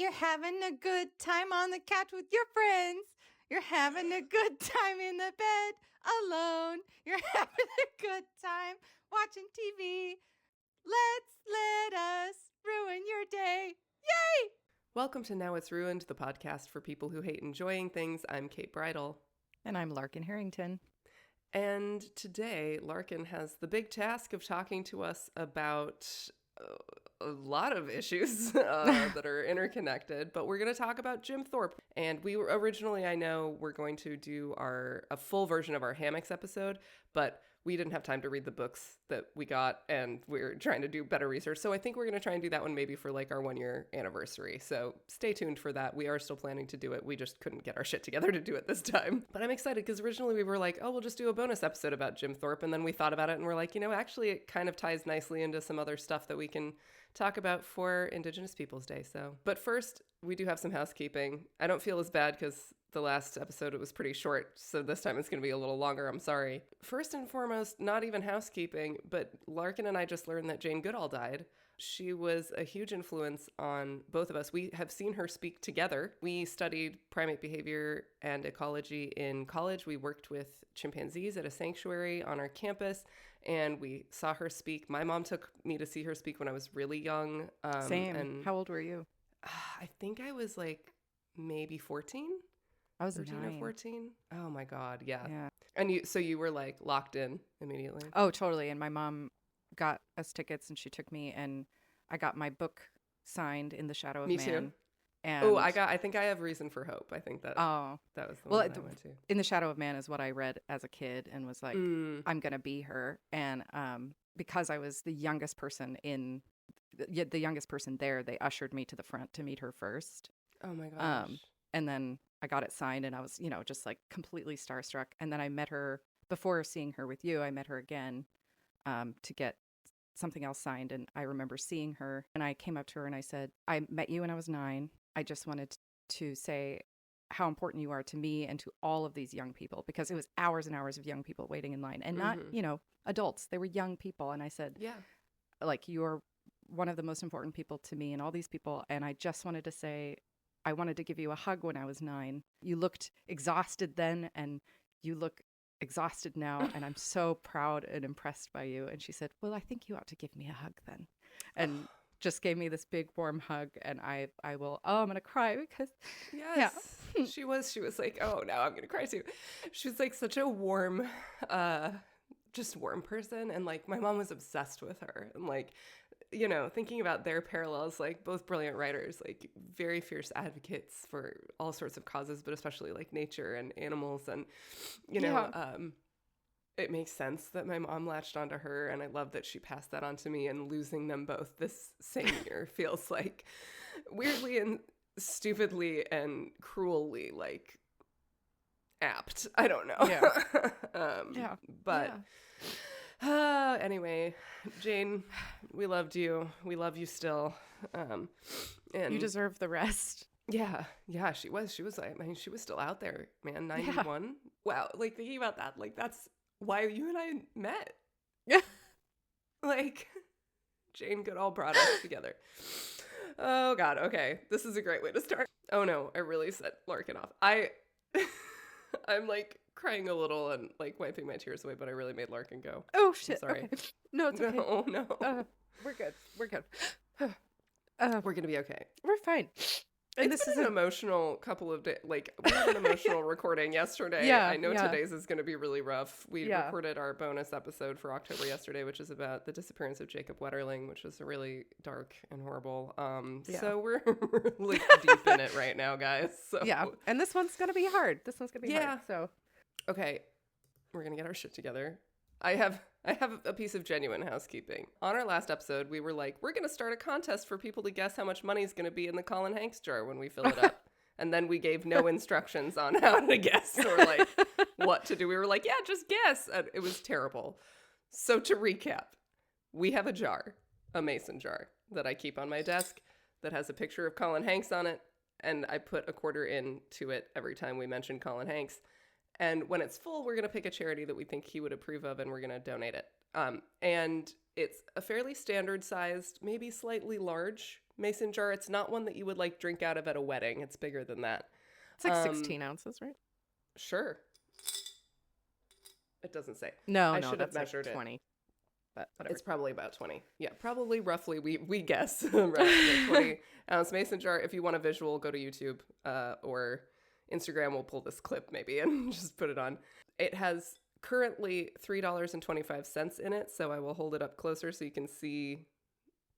You're having a good time on the couch with your friends. You're having a good time in the bed alone. You're having a good time watching TV. Let us ruin your day. Yay! Welcome to Now It's Ruined, the podcast for people who hate enjoying things. I'm Kate Bridle. And I'm Larkin Harrington. And today, Larkin has the big task of talking to us about a lot of issues that are interconnected, but we're going to talk about Jim Thorpe. And we were originally, I know, we're going to do a full version of our hammocks episode, but we didn't have time to read the books that we got, and we're trying to do better research. So I think we're going to try and do that one maybe for like our 1-year anniversary. So stay tuned for that. We are still planning to do it. We just couldn't get our shit together to do it this time. But I'm excited because originally we were like, oh, we'll just do a bonus episode about Jim Thorpe. And then we thought about it and we're like, actually it kind of ties nicely into some other stuff that we can talk about for Indigenous Peoples Day. But first, we do have some housekeeping. I don't feel as bad because the last episode, it was pretty short, so this time it's going to be a little longer. I'm sorry. First and foremost, not even housekeeping, but Larkin and I just learned that Jane Goodall died. She was a huge influence on both of us. We have seen her speak together. We studied primate behavior and ecology in college. We worked with chimpanzees at a sanctuary on our campus, and we saw her speak. My mom took me to see her speak when I was really young. Same. And How old were you? I think I was like maybe 14. I was 13 9. or 14. Oh my God. Yeah. Yeah. And you were like locked in immediately. Oh, totally. And my mom got us tickets and she took me and I got my book signed in The Shadow of Me Man. too. And I think I have Reason for Hope. I think that that was the one that I went to. In The Shadow of Man is what I read as a kid and was like, I'm going to be her. And because I was the youngest person the youngest person there, they ushered me to the front to meet her first. Oh my gosh. And then I got it signed and I was, just like completely starstruck. And then I met her before seeing her with you. I met her again to get something else signed. And I remember seeing her and I came up to her and I said, I met you when I was 9. I just wanted to say how important you are to me and to all of these young people, because it was hours and hours of young people waiting in line and not, adults. They were young people. And I said, yeah, like, you're one of the most important people to me and all these people. And I just wanted to say, I wanted to give you a hug when I was 9. You looked exhausted then and you look exhausted now. And I'm so proud and impressed by you. And she said, well, I think you ought to give me a hug then. And just gave me this big warm hug. And I'm going to cry because yes, yeah. She was like, oh, now I'm going to cry too. She was like such a warm, just warm person. And like my mom was obsessed with her and like, thinking about their parallels, like both brilliant writers, like very fierce advocates for all sorts of causes, but especially like nature and animals. And, it makes sense that my mom latched onto her. And I love that she passed that on to me, and losing them both this same year feels like weirdly and stupidly and cruelly like apt. I don't know. Yeah. But anyway, Jane, we loved you. We love you still. And you deserve the rest. Yeah, she was like, she was still out there, man. 91. Yeah. Wow. Like thinking about that, like that's why you and I met. Yeah. Like Jane Goodall brought us together. Oh God. Okay. This is a great way to start. Oh no, I really set Larkin off. I'm like crying a little and like wiping my tears away, but I really made Larkin go. Oh shit. Sorry. Okay. No, it's okay. No. We're good. We're gonna be okay. We're fine. And this is an emotional couple of days. Like we had an emotional recording yesterday. Yeah, I know today's is gonna be really rough. We Yeah. recorded our bonus episode for October yesterday, which is about the disappearance of Jacob Wetterling, which is really dark and horrible. So we're like deep in it right now, guys. So yeah, and this one's gonna be hard. Hard. So okay, we're gonna get our shit together. I have a piece of genuine housekeeping. On our last episode, we were like, we're going to start a contest for people to guess how much money is going to be in the Colin Hanks jar when we fill it up. And then we gave no instructions on how to guess or like what to do. We were like, yeah, just guess. And it was terrible. So to recap, we have a jar, a mason jar that I keep on my desk that has a picture of Colin Hanks on it. And I put a quarter into it every time we mention Colin Hanks. And when it's full, we're going to pick a charity that we think he would approve of, and we're going to donate it. And it's a fairly standard sized, maybe slightly large mason jar. It's not one that you would like drink out of at a wedding. It's bigger than that. It's like 16 ounces, right? Sure. It doesn't say. No, I should have that's measured like it. 20. But whatever. It's probably about 20. Yeah, probably roughly. We guess roughly 20-ounce mason jar. If you want a visual, go to YouTube or Instagram. We'll pull this clip maybe and just put it on. It has currently $3.25 in it, so I will hold it up closer so you can see,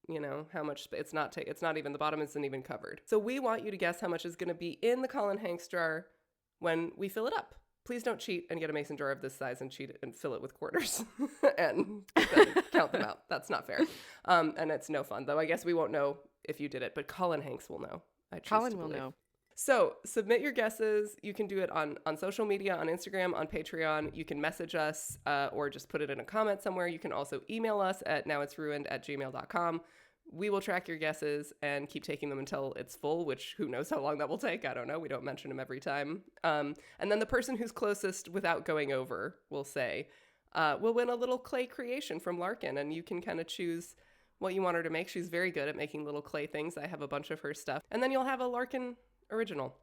you know, how much. It's not even, the bottom isn't even covered. So we want you to guess how much is going to be in the Colin Hanks jar when we fill it up. Please don't cheat and get a mason jar of this size and cheat it and fill it with quarters and then count them out. That's not fair. And it's no fun, though. I guess we won't know if you did it, but Colin Hanks will know. Colin will know. So submit your guesses. You can do it on social media, on Instagram, on Patreon. You can message us or just put it in a comment somewhere. You can also email us at nowitsruined@gmail.com. We will track your guesses and keep taking them until it's full, which who knows how long that will take. I don't know. We don't mention them every time. And then the person who's closest without going over will win a little clay creation from Larkin. And you can kind of choose what you want her to make. She's very good at making little clay things. I have a bunch of her stuff. And then you'll have a Larkin original.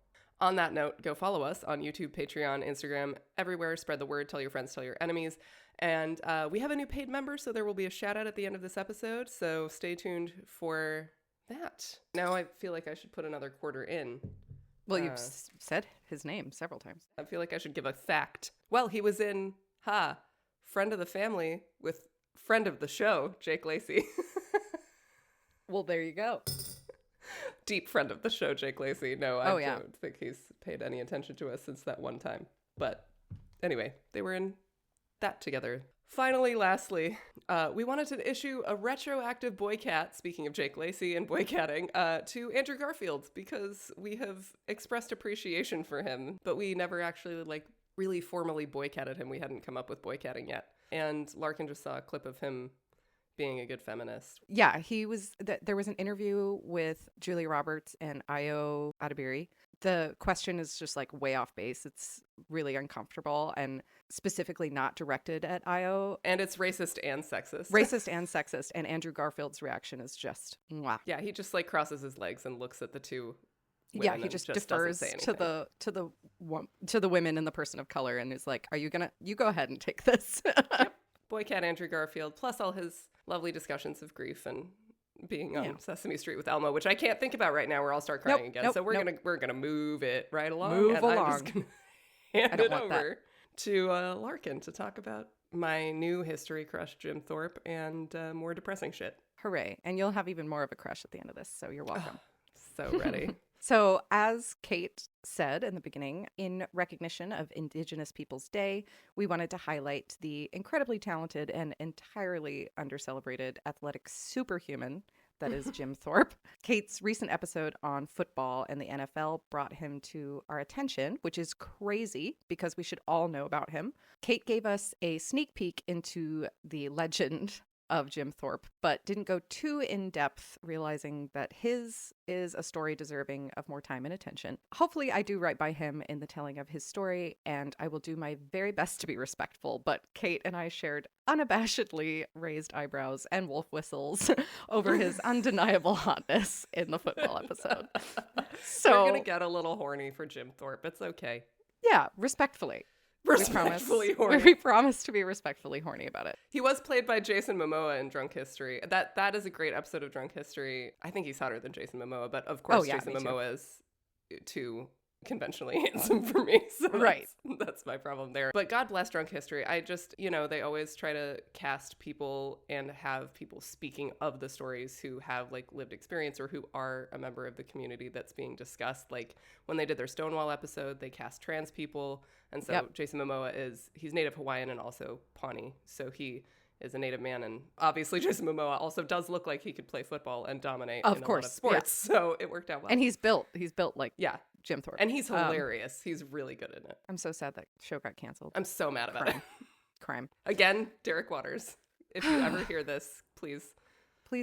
On that note, go follow us on YouTube, Patreon, Instagram, everywhere. Spread the word. Tell your friends, tell your enemies. And we have a new paid member, so there will be a shout out at the end of this episode. So stay tuned for that. Now I feel like I should put another quarter in. Well, you've said his name several times. I feel like I should give a fact. Well, he was in, Friend of the Family with friend of the show, Jake Lacey. Well, there you go. Deep friend of the show, Jake Lacey. No, I don't think he's paid any attention to us since that one time. But anyway, they were in that together. Finally, lastly, we wanted to issue a retroactive boycott, speaking of Jake Lacey and boycotting, to Andrew Garfield, because we have expressed appreciation for him, but we never actually really formally boycotted him. We hadn't come up with boycotting yet. And Larkin just saw a clip of him being a good feminist. Yeah, there was an interview with Julia Roberts and Io Adibiri. The question is just like way off base. It's really uncomfortable and specifically not directed at Io. And it's racist and sexist. Racist and sexist. And Andrew Garfield's reaction is just, mwah. Yeah, he just crosses his legs and looks at the two women. Yeah, he just defers to the women and the person of color and is like, you go ahead and take this. Yep. Boycott Andrew Garfield, plus all his lovely discussions of grief and being on Sesame Street with Elmo, which I can't think about right now, where I'll start crying again. So we're gonna move it right along. I'm just gonna hand it over to Larkin to talk about my new history crush, Jim Thorpe, and more depressing shit. Hooray! And you'll have even more of a crush at the end of this, so you're welcome. So ready. So, as Kate said in the beginning, in recognition of Indigenous Peoples Day, we wanted to highlight the incredibly talented and entirely undercelebrated athletic superhuman that is Jim Thorpe. Kate's recent episode on football and the NFL brought him to our attention, which is crazy because we should all know about him. Kate gave us a sneak peek into the legend of Jim Thorpe, but didn't go too in depth, realizing that his is a story deserving of more time and attention. Hopefully I do right by him in the telling of his story, and I will do my very best to be respectful, but Kate and I shared unabashedly raised eyebrows and wolf whistles over his undeniable hotness in the football episode. So we're gonna get a little horny for Jim Thorpe. It's okay. Yeah, respectfully. Respectfully horny. We promise to be respectfully horny about it. He was played by Jason Momoa in Drunk History. That is a great episode of Drunk History. I think he's hotter than Jason Momoa, but of course Jason Momoa is too conventionally handsome for me. So that's my problem there. But God bless Drunk History. I just, they always try to cast people and have people speaking of the stories who have lived experience or who are a member of the community that's being discussed. Like when they did their Stonewall episode, they cast trans people. And so Jason Momoa he's Native Hawaiian and also Pawnee. So he is a Native man. And obviously Jason Momoa also does look like he could play football and dominate in a lot of sports. Yeah. So it worked out well. And he's built like Jim Thorpe. And he's hilarious. He's really good in it. I'm so sad that show got canceled. I'm so mad about it. Crime. Again, Derek Waters. If you ever hear this, please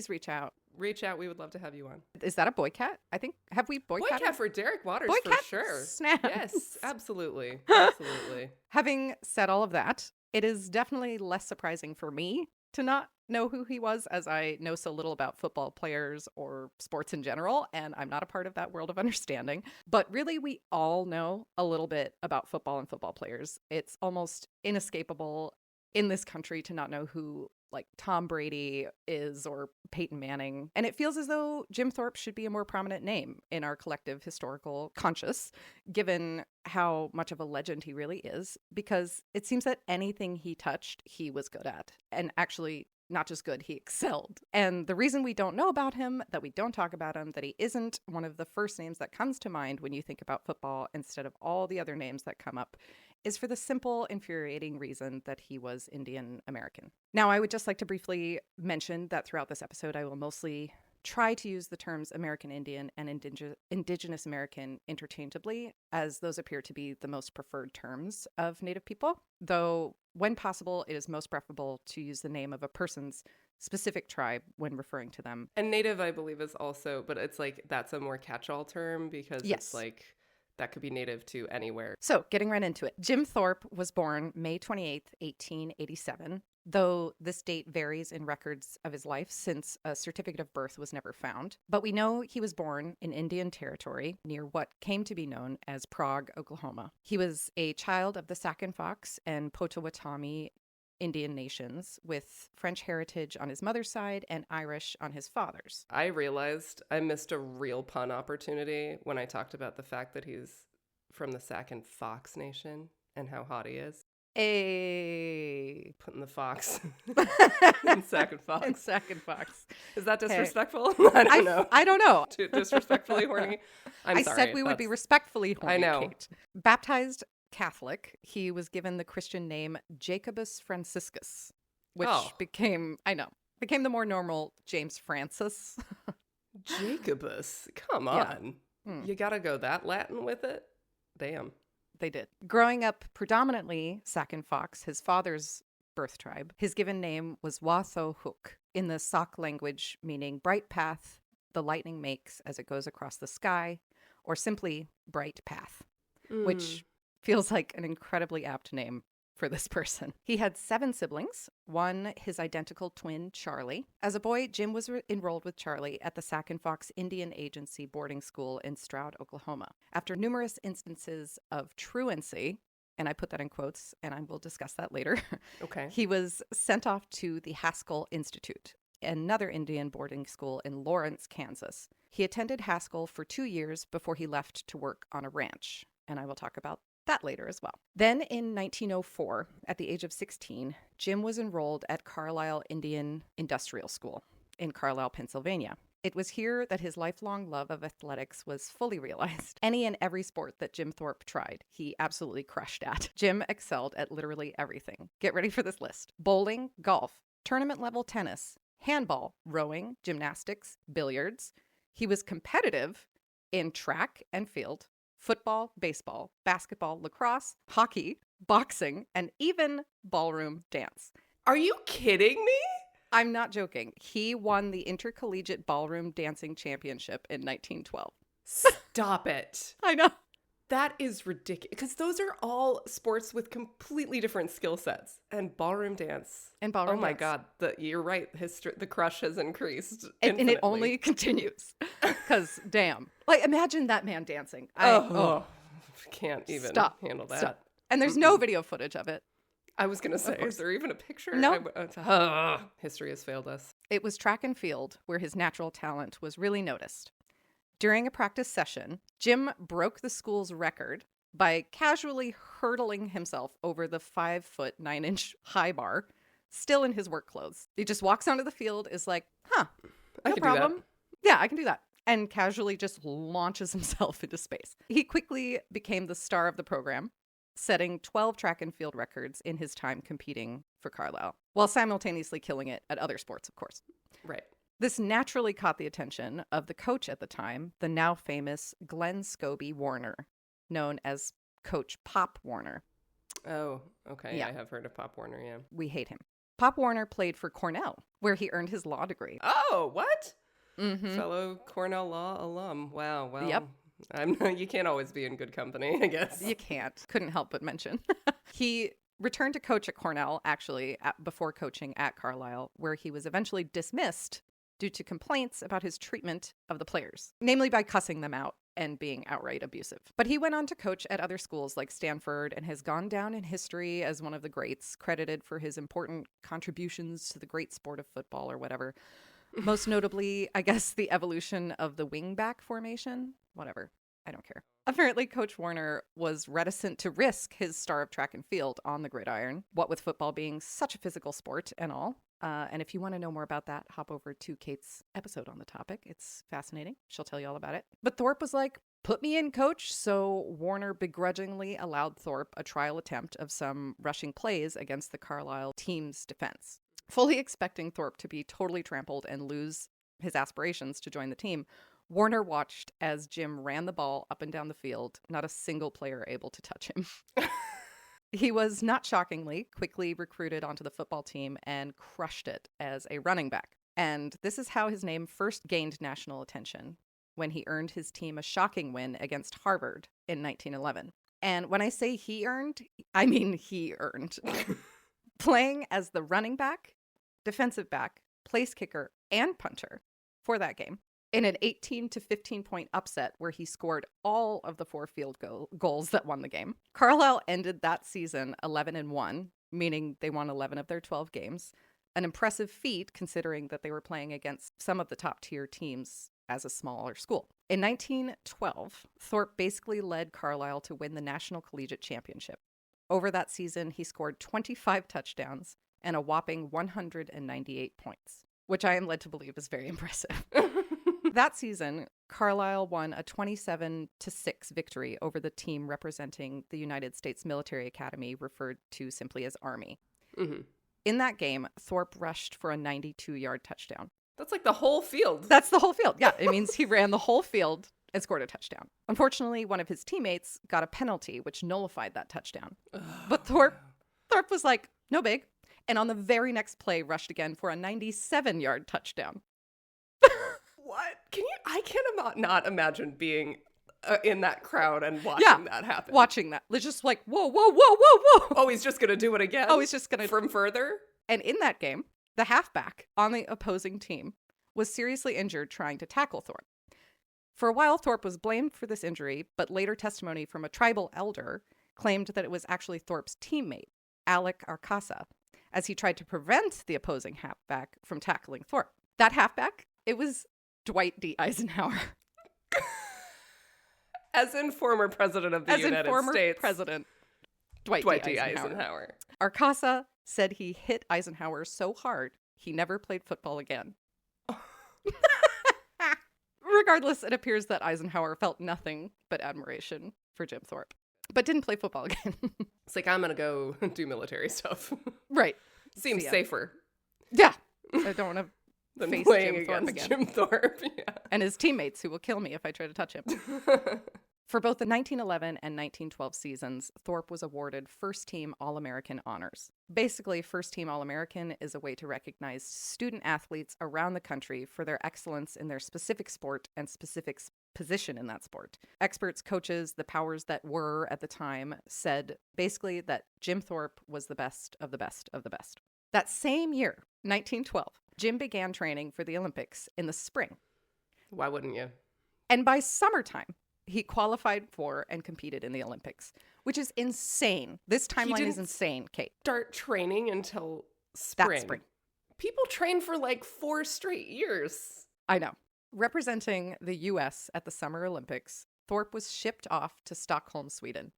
reach out. Reach out. We would love to have you on. Is that a boycott? I think, have we boycotted? Boycott for Derek Waters boycott? For sure. Snaps. Yes, absolutely. Absolutely. Having said all of that, it is definitely less surprising for me to not know who he was, as I know so little about football players or sports in general, and I'm not a part of that world of understanding. But really, we all know a little bit about football and football players. It's almost inescapable in this country to not know who like Tom Brady is or Peyton Manning. And it feels as though Jim Thorpe should be a more prominent name in our collective historical conscious, given how much of a legend he really is, because it seems that anything he touched, he was good at. And actually, not just good, he excelled. And the reason we don't know about him, that we don't talk about him, that he isn't one of the first names that comes to mind when you think about football instead of all the other names that come up, is for the simple, infuriating reason that he was Indian American. Now, I would just like to briefly mention that throughout this episode, I will mostly try to use the terms American Indian and Indigenous American interchangeably, as those appear to be the most preferred terms of Native people, though when possible, it is most preferable to use the name of a person's specific tribe when referring to them. And Native, I believe, is also, but it's like that's a more catch-all term because it's like that could be native to anywhere. So getting right into it. Jim Thorpe was born May 28th, 1887, though this date varies in records of his life since a certificate of birth was never found. But we know he was born in Indian Territory near what came to be known as Prague, Oklahoma. He was a child of the Sac and Fox and Potawatomi Indian nations, with French heritage on his mother's side and Irish on his father's. I realized I missed a real pun opportunity when I talked about the fact that he's from the Sac and Fox nation and how hot he is. Putting the fox in Sac and Fox. In Sac and Fox. Is that disrespectful? I don't know. I don't know. Too disrespectfully horny? I'm sorry. I said we would be respectfully horny, I know. Kate. Baptized Catholic, he was given the Christian name Jacobus Franciscus, which became the more normal James Francis. Jacobus? Come on. Yeah. You gotta go that Latin with it? Damn. They did. Growing up predominantly Sac and Fox, his father's birth tribe, his given name was Wa-Tho-Huk, in the Sauk language meaning bright path the lightning makes as it goes across the sky, or simply bright path, which feels like an incredibly apt name for this person. He had 7 siblings, one his identical twin, Charlie. As a boy, Jim was enrolled with Charlie at the Sac and Fox Indian Agency boarding school in Stroud, Oklahoma. After numerous instances of truancy, and I put that in quotes, and I will discuss that later, okay, he was sent off to the Haskell Institute, another Indian boarding school in Lawrence, Kansas. He attended Haskell for 2 years before he left to work on a ranch, and I will talk about that later as well. Then in 1904, at the age of 16, Jim was enrolled at Carlisle Indian Industrial School in Carlisle, Pennsylvania. It was here that his lifelong love of athletics was fully realized. Any and every sport that Jim Thorpe tried, he absolutely crushed at. Jim excelled at literally everything. Get ready for this list: bowling, golf, tournament-level tennis, handball, rowing, gymnastics, billiards. He was competitive in track and field, football, baseball, basketball, lacrosse, hockey, boxing, and even ballroom dance. Are you kidding me? I'm not joking. He won the Intercollegiate Ballroom Dancing Championship in 1912. Stop it. I know. That is ridiculous, because those are all sports with completely different skill sets. And ballroom dance. Oh my God. You're right. The crush has increased. And it only continues. Because, damn. Like, imagine that man dancing. Can't even handle that. Stop. And there's no video footage of it. I was going to say, is there even a picture? No. History has failed us. It was track and field where his natural talent was really noticed. During a practice session, Jim broke the school's record by casually hurtling himself over the 5-foot 9-inch high bar, still in his work clothes. He just walks onto the field, is like, no problem. Yeah, I can do that. And casually just launches himself into space. He quickly became the star of the program, setting 12 track and field records in his time competing for Carlisle, while simultaneously killing it at other sports, of course. Right. This naturally caught the attention of the coach at the time, the now famous Glenn Scobie Warner, known as Coach Pop Warner. Oh, okay. Yeah. I have heard of Pop Warner, yeah. We hate him. Pop Warner played for Cornell, where he earned his law degree. Oh, what? Mm-hmm. Fellow Cornell Law alum. Wow, well. Yep. You can't always be in good company, I guess. You can't. Couldn't help but mention. He returned to coach at Cornell, actually, before coaching at Carlisle, where he was eventually dismissed due to complaints about his treatment of the players, namely by cussing them out and being outright abusive. But he went on to coach at other schools like Stanford and has gone down in history as one of the greats, credited for his important contributions to the great sport of football or whatever. Most notably, I guess, the evolution of the wingback formation. Whatever. I don't care. Apparently, Coach Warner was reticent to risk his star of track and field on the gridiron, what with football being such a physical sport and all. And if you want to know more about that, hop over to Kate's episode on the topic. It's fascinating. She'll tell you all about it. But Thorpe was like, put me in, coach. So Warner begrudgingly allowed Thorpe a trial attempt of some rushing plays against the Carlisle team's defense. Fully expecting Thorpe to be totally trampled and lose his aspirations to join the team, Warner watched as Jim ran the ball up and down the field, not a single player able to touch him. He was, not shockingly, quickly recruited onto the football team and crushed it as a running back. And this is how his name first gained national attention, when he earned his team a shocking win against Harvard in 1911. And when I say he earned, I mean he earned. Playing as the running back, defensive back, place kicker, and punter for that game, in an 18 to 15 point upset where he scored all of the 4 field goals that won the game. Carlisle ended that season 11-1, meaning they won 11 of their 12 games, an impressive feat considering that they were playing against some of the top tier teams as a smaller school. In 1912, Thorpe basically led Carlisle to win the National Collegiate Championship. Over that season, he scored 25 touchdowns and a whopping 198 points, which I am led to believe is very impressive. That season, Carlisle won a 27-6 victory over the team representing the United States Military Academy, referred to simply as Army. Mm-hmm. In that game, Thorpe rushed for a 92-yard touchdown. That's like the whole field. That's the whole field. Yeah, it means he ran the whole field and scored a touchdown. Unfortunately, one of his teammates got a penalty, which nullified that touchdown. But Thorpe was like, no big. And on the very next play, rushed again for a 97-yard touchdown. What? I cannot not imagine being in that crowd and watching that happen. Watching that. It's just like, whoa, whoa, whoa, whoa, whoa. Oh, he's just going to do it again? Oh, he's just going to. From further? And in that game, the halfback on the opposing team was seriously injured trying to tackle Thorpe. For a while, Thorpe was blamed for this injury, but later testimony from a tribal elder claimed that it was actually Thorpe's teammate, Alec Arcasa, as he tried to prevent the opposing halfback from tackling Thorpe. That halfback, it was Dwight D. Eisenhower. As in former president of the United States. As in former president Dwight D. Eisenhower. Arcasa said he hit Eisenhower so hard, he never played football again. Regardless, it appears that Eisenhower felt nothing but admiration for Jim Thorpe, but didn't play football again. It's like, I'm going to go do military stuff. Right. Seems safer. Yeah. I don't want to than face playing Jim Thorpe against again. Jim Thorpe. Yeah. And his teammates who will kill me if I try to touch him. For both the 1911 and 1912 seasons, Thorpe was awarded First Team All-American honors. Basically, First Team All-American is a way to recognize student athletes around the country for their excellence in their specific sport and specific position in that sport. Experts, coaches, the powers that were at the time said basically that Jim Thorpe was the best of the best of the best. That same year, 1912, Jim began training for the Olympics in the spring. Why wouldn't you? And by summertime, he qualified for and competed in the Olympics, which is insane. This timeline is insane, Kate. Start training until spring. That spring. People train for like 4 straight years. I know. Representing the U.S. at the Summer Olympics, Thorpe was shipped off to Stockholm, Sweden.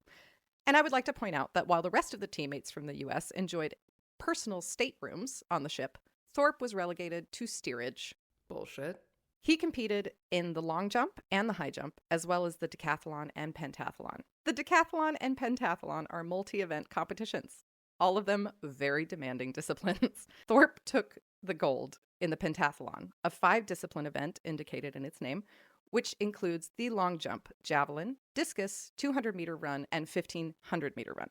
And I would like to point out that while the rest of the teammates from the U.S. enjoyed personal staterooms on the ship, Thorpe was relegated to steerage. Bullshit. He competed in the long jump and the high jump, as well as the decathlon and pentathlon. The decathlon and pentathlon are multi-event competitions, all of them very demanding disciplines. Thorpe took the gold in the pentathlon, a 5-discipline event indicated in its name, which includes the long jump, javelin, discus, 200-meter run, and 1,500-meter run.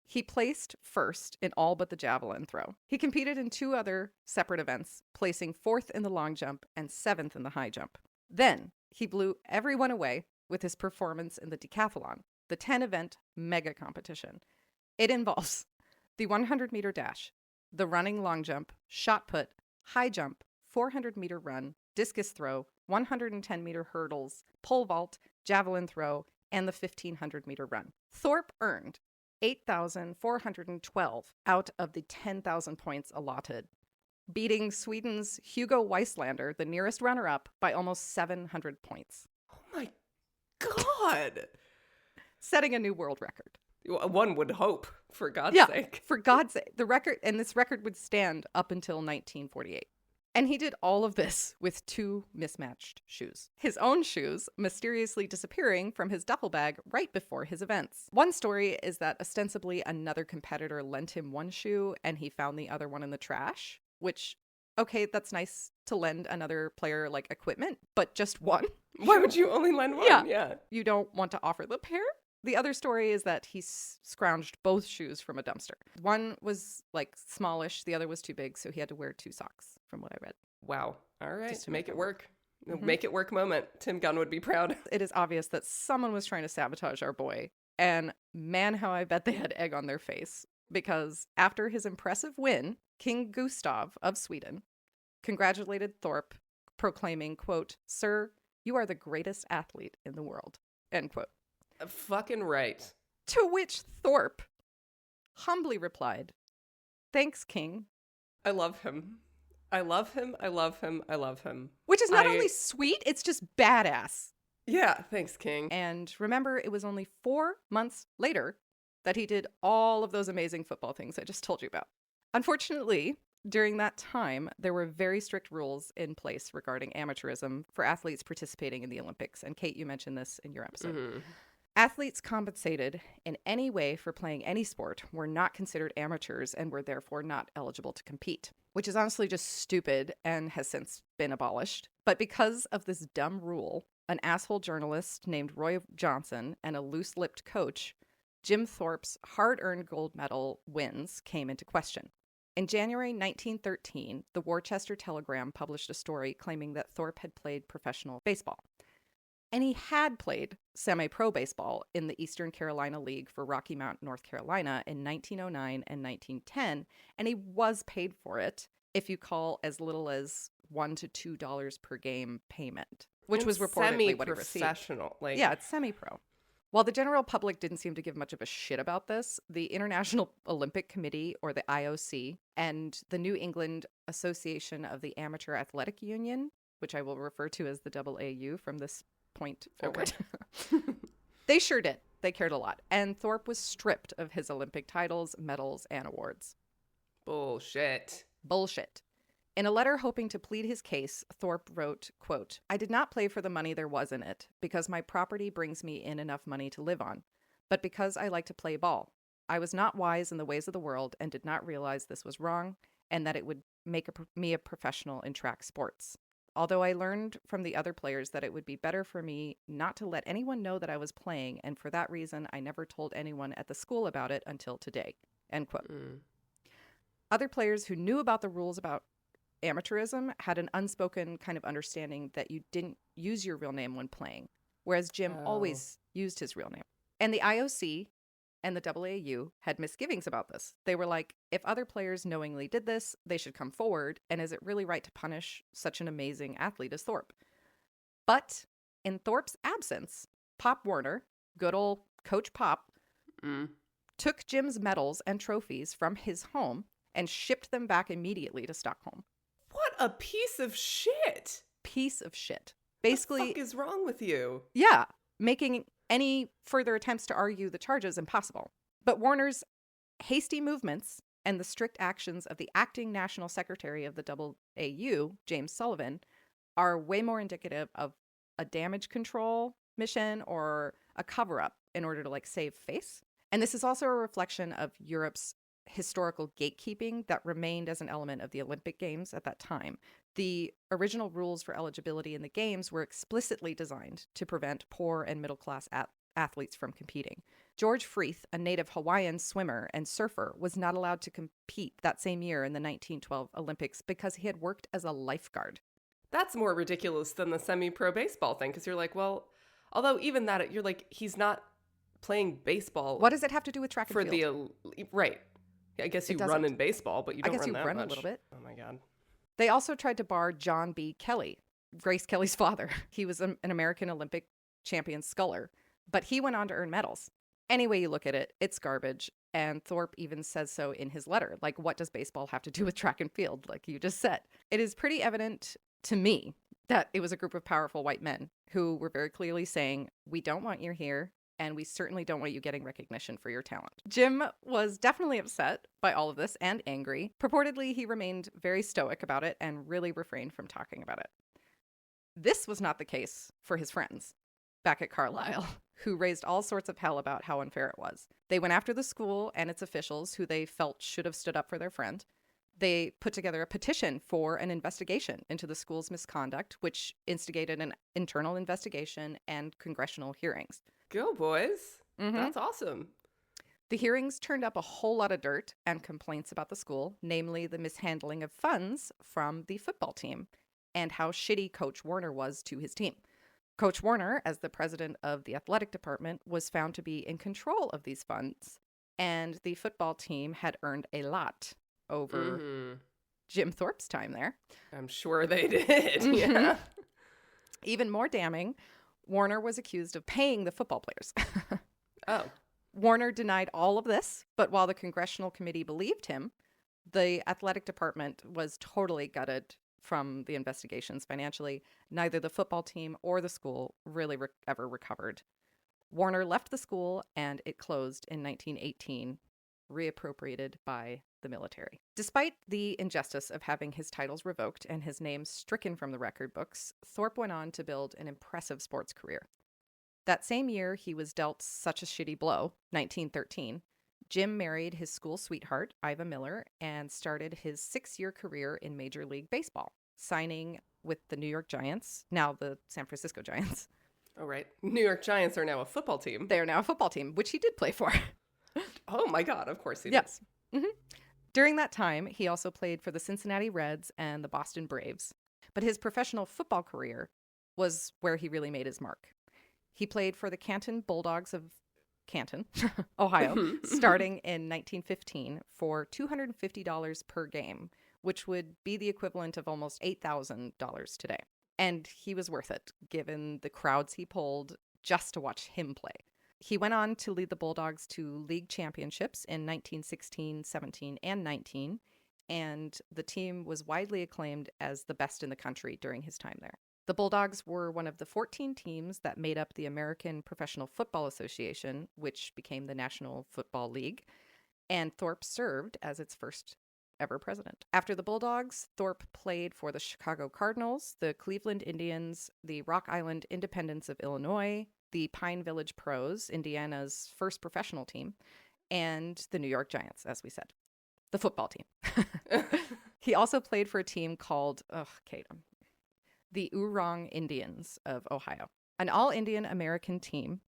He placed first in all but the javelin throw. He competed in 2 other separate events, placing 4th in the long jump and 7th in the high jump. Then he blew everyone away with his performance in the decathlon, the 10-event mega competition. It involves the 100-meter dash, the running long jump, shot put, high jump, 400-meter run, discus throw, 110-meter hurdles, pole vault, javelin throw, and the 1,500-meter run. Thorpe earned 8,412 out of the 10,000 points allotted, beating Sweden's Hugo Weislander, the nearest runner-up, by almost 700 points. Oh my God. Setting a new world record. One would hope, for God's sake. For God's sake. The record, and this record would stand up until 1948. And he did all of this with 2 mismatched shoes. His own shoes mysteriously disappearing from his duffel bag right before his events. One story is that ostensibly another competitor lent him one shoe and he found the other one in the trash, which, okay, that's nice to lend another player like equipment, but just one. Why would you only lend one? Yeah. You don't want to offer the pair? The other story is that he scrounged both shoes from a dumpster. One was like smallish, the other was too big, so he had to wear 2 socks, from what I read. Wow. All right. Just to Make it work. Mm-hmm. Make it work moment. Tim Gunn would be proud. It is obvious that someone was trying to sabotage our boy. And man, how I bet they had egg on their face. Because after his impressive win, King Gustav of Sweden congratulated Thorpe, proclaiming, quote, "Sir, you are the greatest athlete in the world," end quote. Fucking right. To which Thorpe humbly replied, "Thanks, King." I love him. I love him. I love him. I love him. Which is not only sweet, it's just badass. Yeah, thanks, King. And remember, it was only 4 months later that he did all of those amazing football things I just told you about. Unfortunately, during that time, there were very strict rules in place regarding amateurism for athletes participating in the Olympics. And Kate, you mentioned this in your episode. Mm-hmm. Athletes compensated in any way for playing any sport were not considered amateurs and were therefore not eligible to compete, which is honestly just stupid and has since been abolished. But because of this dumb rule, an asshole journalist named Roy Johnson and a loose-lipped coach, Jim Thorpe's hard-earned gold medal wins came into question. In January 1913, the Worcester Telegram published a story claiming that Thorpe had played professional baseball. And he had played semi-pro baseball in the Eastern Carolina League for Rocky Mount, North Carolina in 1909 and 1910, and he was paid for it if you call as little as $1 to $2 per game payment, which was reportedly what he received. Semi-professional. Yeah, it's semi-pro. While the general public didn't seem to give much of a shit about this, the International Olympic Committee, or the IOC, and the New England Association of the Amateur Athletic Union, which I will refer to as the AAU from this point forward. Okay. They sure did. They cared a lot. And Thorpe was stripped of his Olympic titles, medals, and awards. Bullshit. In a letter hoping to plead his case, Thorpe wrote, quote, "I did not play for the money there was in it, because my property brings me in enough money to live on, but because I like to play ball. I was not wise in the ways of the world and did not realize this was wrong and that it would make me a professional in track sports. Although I learned from the other players that it would be better for me not to let anyone know that I was playing, and for that reason, I never told anyone at the school about it until today," end quote. Other players who knew about the rules about amateurism had an unspoken kind of understanding that you didn't use your real name when playing, whereas Jim always used his real name. And the IOC and the AAU had misgivings about this. They were like, if other players knowingly did this, they should come forward, and is it really right to punish such an amazing athlete as Thorpe? But in Thorpe's absence, Pop Warner, good old Coach Pop, took Jim's medals and trophies from his home and shipped them back immediately to Stockholm. What a piece of shit. Basically, what the fuck is wrong with you? Yeah, making any further attempts to argue the charges impossible. But Warner's hasty movements and the strict actions of the acting national secretary of the AAU, James Sullivan, are way more indicative of a damage control mission or a cover-up in order to save face. And this is also a reflection of Europe's historical gatekeeping that remained as an element of the Olympic Games at that time. The original rules for eligibility in the Games were explicitly designed to prevent poor and middle-class athletes from competing. George Freeth, a native Hawaiian swimmer and surfer, was not allowed to compete that same year in the 1912 Olympics because he had worked as a lifeguard. That's more ridiculous than the semi-pro baseball thing, because you're like, well, although even that, you're like, he's not playing baseball. What does it have to do with track and field? Right. I guess It you doesn't. run in baseball, but you I don't guess run you that run a much. little bit. Oh my God. They also tried to bar John B. Kelly, Grace Kelly's father. He was an American Olympic champion sculler, but he went on to earn medals. Any way you look at it, it's garbage. And Thorpe even says so in his letter. Like, what does baseball have to do with track and field? Like you just said. It is pretty evident to me that it was a group of powerful white men who were very clearly saying, we don't want you here, and we certainly don't want you getting recognition for your talent. Jim was definitely upset by all of this and angry. Purportedly, he remained very stoic about it and really refrained from talking about it. This was not the case for his friends back at Carlisle, who raised all sorts of hell about how unfair it was. They went after the school and its officials, who they felt should have stood up for their friend. They put together a petition for an investigation into the school's misconduct, which instigated an internal investigation and congressional hearings. Go, boys. Mhm. That's awesome. The hearings turned up a whole lot of dirt and complaints about the school, namely the mishandling of funds from the football team and how shitty Coach Warner was to his team. Coach Warner, as the president of the athletic department, was found to be in control of these funds, and the football team had earned a lot over Jim Thorpe's time there. I'm sure they did. Mhm. Yeah. Even more damning, Warner was accused of paying the football players. Oh. Warner denied all of this, but while the congressional committee believed him, the athletic department was totally gutted from the investigations financially. Neither the football team or the school really ever recovered. Warner left the school and it closed in 1918, reappropriated by the military. Despite the injustice of having his titles revoked and his name stricken from the record books, Thorpe went on to build an impressive sports career. That same year, he was dealt such a shitty blow, 1913. Jim married his school sweetheart, Iva Miller, and started his 6-year career in Major League Baseball, signing with the New York Giants, now the San Francisco Giants. Oh, right. New York Giants are now a football team. They are now a football team, which he did play for. Oh my God, of course he did. Yes. Mm-hmm. During that time, he also played for the Cincinnati Reds and the Boston Braves. But his professional football career was where he really made his mark. He played for the Canton Bulldogs of Canton, Ohio, starting in 1915 for $250 per game, which would be the equivalent of almost $8,000 today. And he was worth it, given the crowds he pulled just to watch him play. He went on to lead the Bulldogs to league championships in 1916, 17, and 19, and the team was widely acclaimed as the best in the country during his time there. The Bulldogs were one of the 14 teams that made up the American Professional Football Association, which became the National Football League, and Thorpe served as its first ever president. After the Bulldogs, Thorpe played for the Chicago Cardinals, the Cleveland Indians, the Rock Island Independents of Illinois, the Pine Village Pros, Indiana's first professional team, and the New York Giants, as we said, the football team. He also played for a team called, the Urong Indians of Ohio, an all-Indian American team.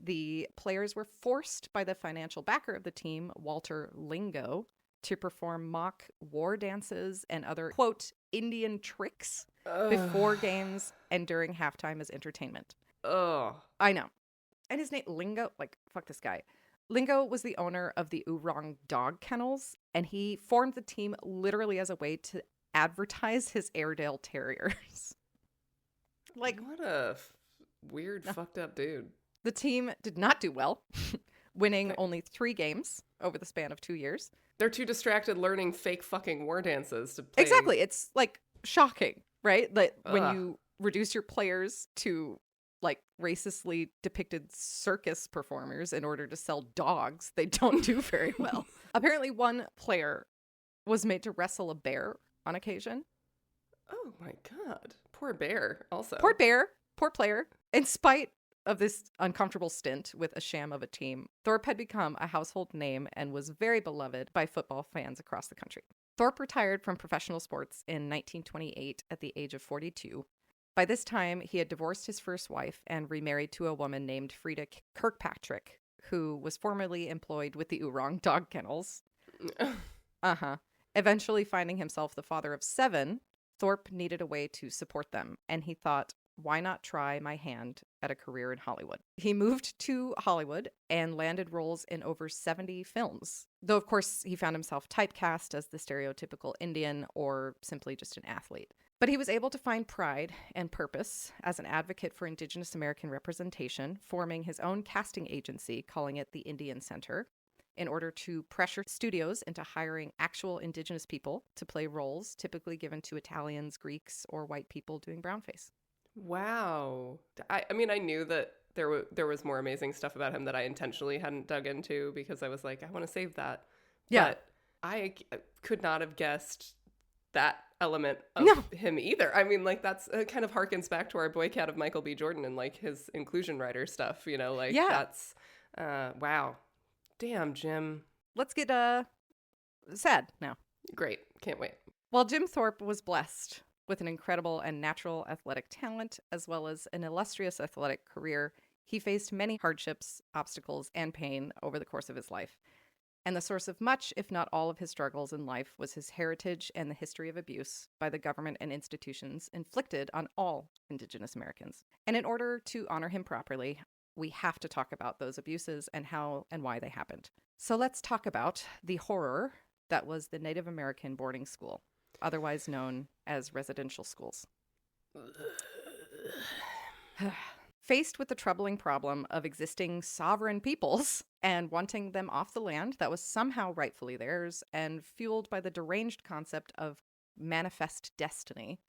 The players were forced by the financial backer of the team, Walter Lingo, to perform mock war dances and other, quote, Indian tricks before games and during halftime as entertainment. Oh. I know. And his name, Lingo, like, fuck this guy. Lingo was the owner of the Urong dog kennels, and he formed the team literally as a way to advertise his Airedale Terriers. Like, what a weird, fucked up dude. The team did not do well, winning only 3 games over the span of 2 years. They're too distracted learning fake fucking war dances to play. Exactly. It's like shocking, right? That when you reduce your players to like racistly depicted circus performers in order to sell dogs, they don't do very well. Apparently, one player was made to wrestle a bear on occasion. Oh my God. Poor bear, also. Poor bear, poor player. In spite of this uncomfortable stint with a sham of a team, Thorpe had become a household name and was very beloved by football fans across the country. Thorpe retired from professional sports in 1928 at the age of 42. By this time, he had divorced his first wife and remarried to a woman named Frida Kirkpatrick, who was formerly employed with the Urong dog kennels. Eventually finding himself the father of 7, Thorpe needed a way to support them, and he thought, why not try my hand at a career in Hollywood? He moved to Hollywood and landed roles in over 70 films, though, of course, he found himself typecast as the stereotypical Indian or simply just an athlete. But he was able to find pride and purpose as an advocate for Indigenous American representation, forming his own casting agency, calling it the Indian Center, in order to pressure studios into hiring actual Indigenous people to play roles typically given to Italians, Greeks, or white people doing brownface. Wow. I mean, I knew that there was more amazing stuff about him that I intentionally hadn't dug into because I was like, I want to save that. Yeah. But I could not have guessed that element of No. him either. I mean, like, that's kind of harkens back to our boycott of Michael B. Jordan and like his inclusion writer stuff, you know, like Yeah. that's wow. Damn, Jim. Let's get sad now. Great. Can't wait. While Jim Thorpe was blessed with an incredible and natural athletic talent, as well as an illustrious athletic career, he faced many hardships, obstacles, and pain over the course of his life. And the source of much, if not all, of his struggles in life was his heritage and the history of abuse by the government and institutions inflicted on all Indigenous Americans. And in order to honor him properly, we have to talk about those abuses and how and why they happened. So let's talk about the horror that was the Native American boarding school, otherwise known as residential schools. Faced with the troubling problem of existing sovereign peoples and wanting them off the land that was somehow rightfully theirs, and fueled by the deranged concept of manifest destiny,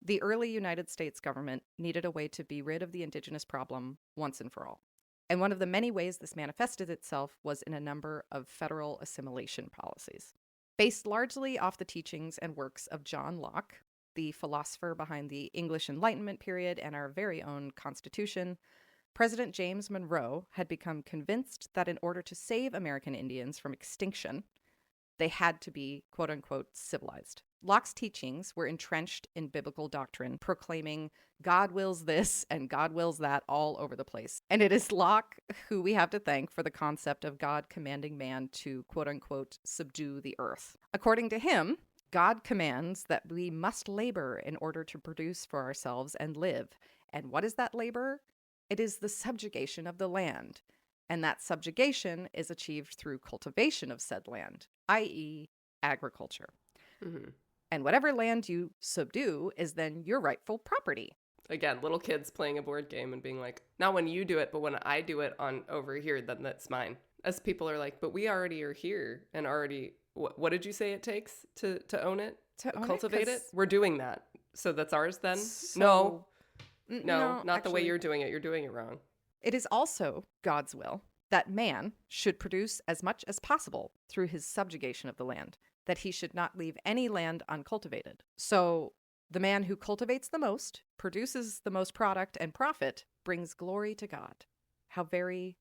the early United States government needed a way to be rid of the Indigenous problem once and for all. And one of the many ways this manifested itself was in a number of federal assimilation policies. Based largely off the teachings and works of John Locke, the philosopher behind the English Enlightenment period and our very own Constitution, President James Monroe had become convinced that in order to save American Indians from extinction, they had to be, quote-unquote, civilized. Locke's teachings were entrenched in biblical doctrine, proclaiming God wills this and God wills that all over the place. And it is Locke who we have to thank for the concept of God commanding man to, quote-unquote, subdue the earth. According to him, God commands that we must labor in order to produce for ourselves and live. And what is that labor? It is the subjugation of the land. And that subjugation is achieved through cultivation of said land, i.e., agriculture. Mm-hmm. And whatever land you subdue is then your rightful property. Again, little kids playing a board game and being like, not when you do it, but when I do it on over here, then that's mine. As people are like, but we already are here and already, what did you say it takes to own it? To own cultivate it? 'cause- We're doing that. So that's ours then? So- No, not the way actually, you're doing it. You're doing it wrong. It is also God's will that man should produce as much as possible through his subjugation of the land, that he should not leave any land uncultivated. So the man who cultivates the most, produces the most product and profit, brings glory to God. How very,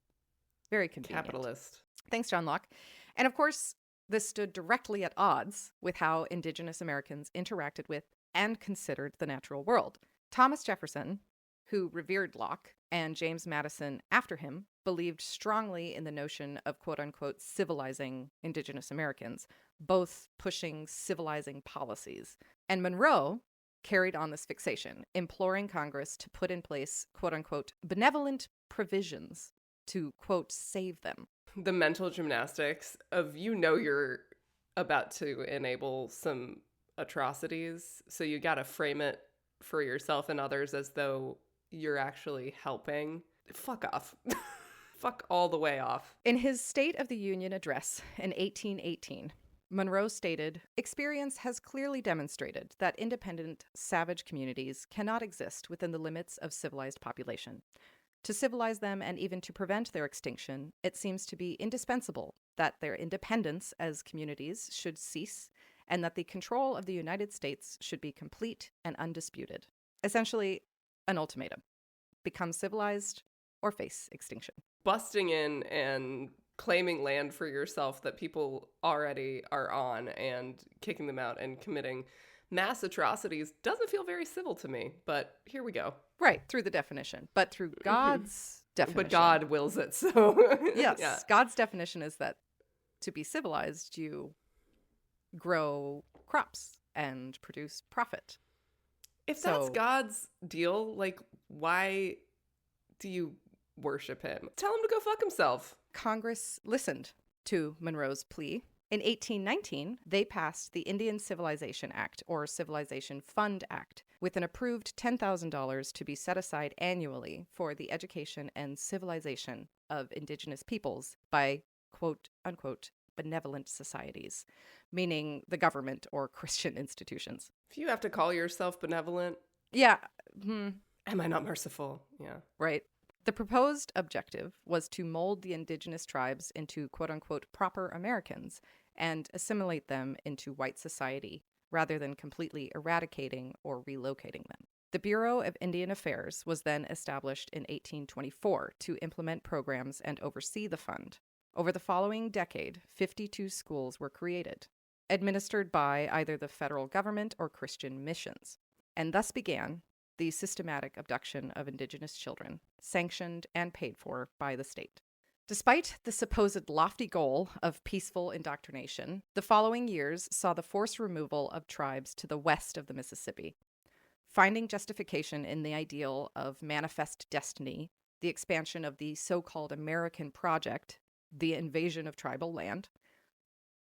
very convenient. Capitalist. Thanks, John Locke. And of course, this stood directly at odds with how Indigenous Americans interacted with and considered the natural world. Thomas Jefferson, who revered Locke, and James Madison after him, believed strongly in the notion of quote-unquote civilizing Indigenous Americans, both pushing civilizing policies. And Monroe carried on this fixation, imploring Congress to put in place quote-unquote benevolent provisions to, quote, save them. The mental gymnastics of, you're about to enable some atrocities, so you got to frame it for yourself and others as though you're actually helping. Fuck off. Fuck all the way off. In his State of the Union address in 1818, Monroe stated, "Experience has clearly demonstrated that independent, savage communities cannot exist within the limits of civilized population. To civilize them and even to prevent their extinction, it seems to be indispensable that their independence as communities should cease and that the control of the United States should be complete and undisputed." Essentially, an ultimatum. Become civilized or face extinction. Busting in and claiming land for yourself that people already are on and kicking them out and committing mass atrocities doesn't feel very civil to me, but here we go. Right, through the definition. But through God's definition. But God wills it, so... Yes, Yeah. God's definition is that to be civilized, you grow crops and produce profit. If that's So God's deal, like, why do you worship him? Tell him to go fuck himself. Congress listened to Monroe's plea. In 1819, they passed the Indian Civilization Act, or Civilization Fund Act, with an approved $10,000 to be set aside annually for the education and civilization of Indigenous peoples by, quote unquote, benevolent societies, meaning the government or Christian institutions. If you have to call yourself benevolent, Yeah, am I not merciful? Yeah. right. The proposed objective was to mold the indigenous tribes into quote unquote proper Americans and assimilate them into white society rather than completely eradicating or relocating them. The Bureau of Indian Affairs was then established in 1824 to implement programs and oversee the fund. Over the following decade, 52 schools were created, administered by either the federal government or Christian missions, and thus began the systematic abduction of Indigenous children, sanctioned and paid for by the state. Despite the supposed lofty goal of peaceful indoctrination, the following years saw the forced removal of tribes to the west of the Mississippi. Finding justification in the ideal of manifest destiny, the expansion of the so-called American project, the invasion of tribal land,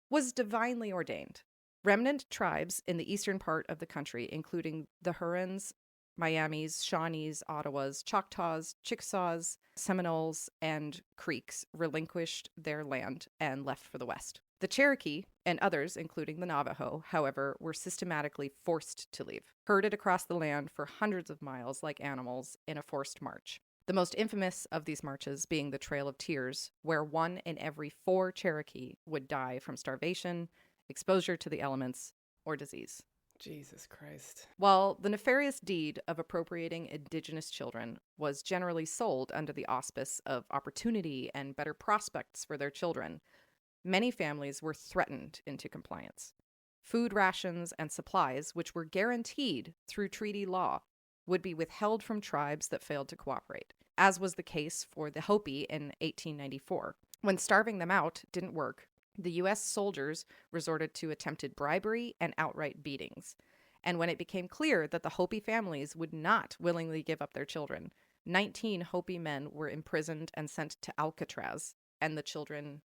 was divinely ordained. Remnant tribes in the eastern part of the country, including the Hurons, Miamis, Shawnees, Ottawas, Choctaws, Chickasaws, Seminoles, and Creeks relinquished their land and left for the west. The Cherokee and others, including the Navajo, however, were systematically forced to leave, herded across the land for hundreds of miles like animals in a forced march. The most infamous of these marches being the Trail of Tears, where 1 in every 4 Cherokee would die from starvation, exposure to the elements, or disease. Jesus Christ. While the nefarious deed of appropriating Indigenous children was generally sold under the auspice of opportunity and better prospects for their children, many families were threatened into compliance. Food rations and supplies, which were guaranteed through treaty law, would be withheld from tribes that failed to cooperate, as was the case for the Hopi in 1894. When starving them out didn't work, the U.S. soldiers resorted to attempted bribery and outright beatings. And when it became clear that the Hopi families would not willingly give up their children, 19 Hopi men were imprisoned and sent to Alcatraz, and the children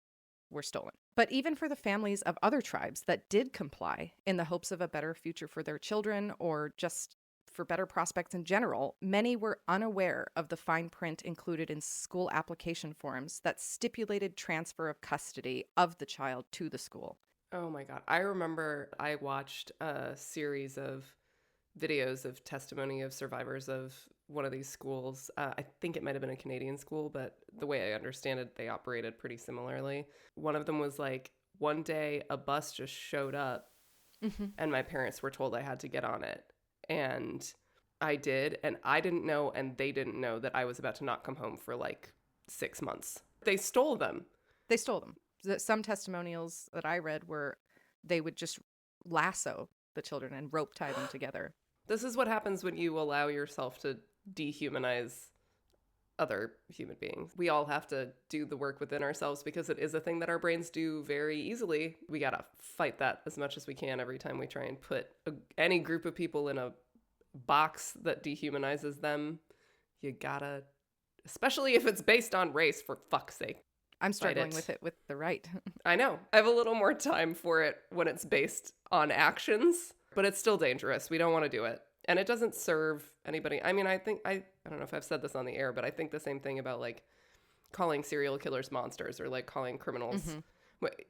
were stolen. But even for the families of other tribes that did comply in the hopes of a better future for their children or just for better prospects in general, many were unaware of the fine print included in school application forms that stipulated transfer of custody of the child to the school. Oh my God. I remember I watched a series of videos of testimony of survivors of one of these schools. I think it might have been a Canadian school, but the way I understand it, they operated pretty similarly. One of them was like, one day a bus just showed up and my parents were told I had to get on it. And I did, and I didn't know, and they didn't know that I was about to not come home for like 6 months. They stole them. They stole them. Some testimonials that I read were they would just lasso the children and rope tie them together. This is what happens when you allow yourself to dehumanize other human beings. We all have to do the work within ourselves because it is a thing that our brains do very easily. We gotta fight that as much as we can every time we try and put any group of people in a box that dehumanizes them. You gotta, especially if it's based on race, for fuck's sake. I'm struggling with it with the right. I know. I have a little more time for it when it's based on actions, but it's still dangerous. We don't want to do it. And it doesn't serve anybody. I mean, I don't know if I've said this on the air, but I think the same thing about like calling serial killers monsters or like calling criminals.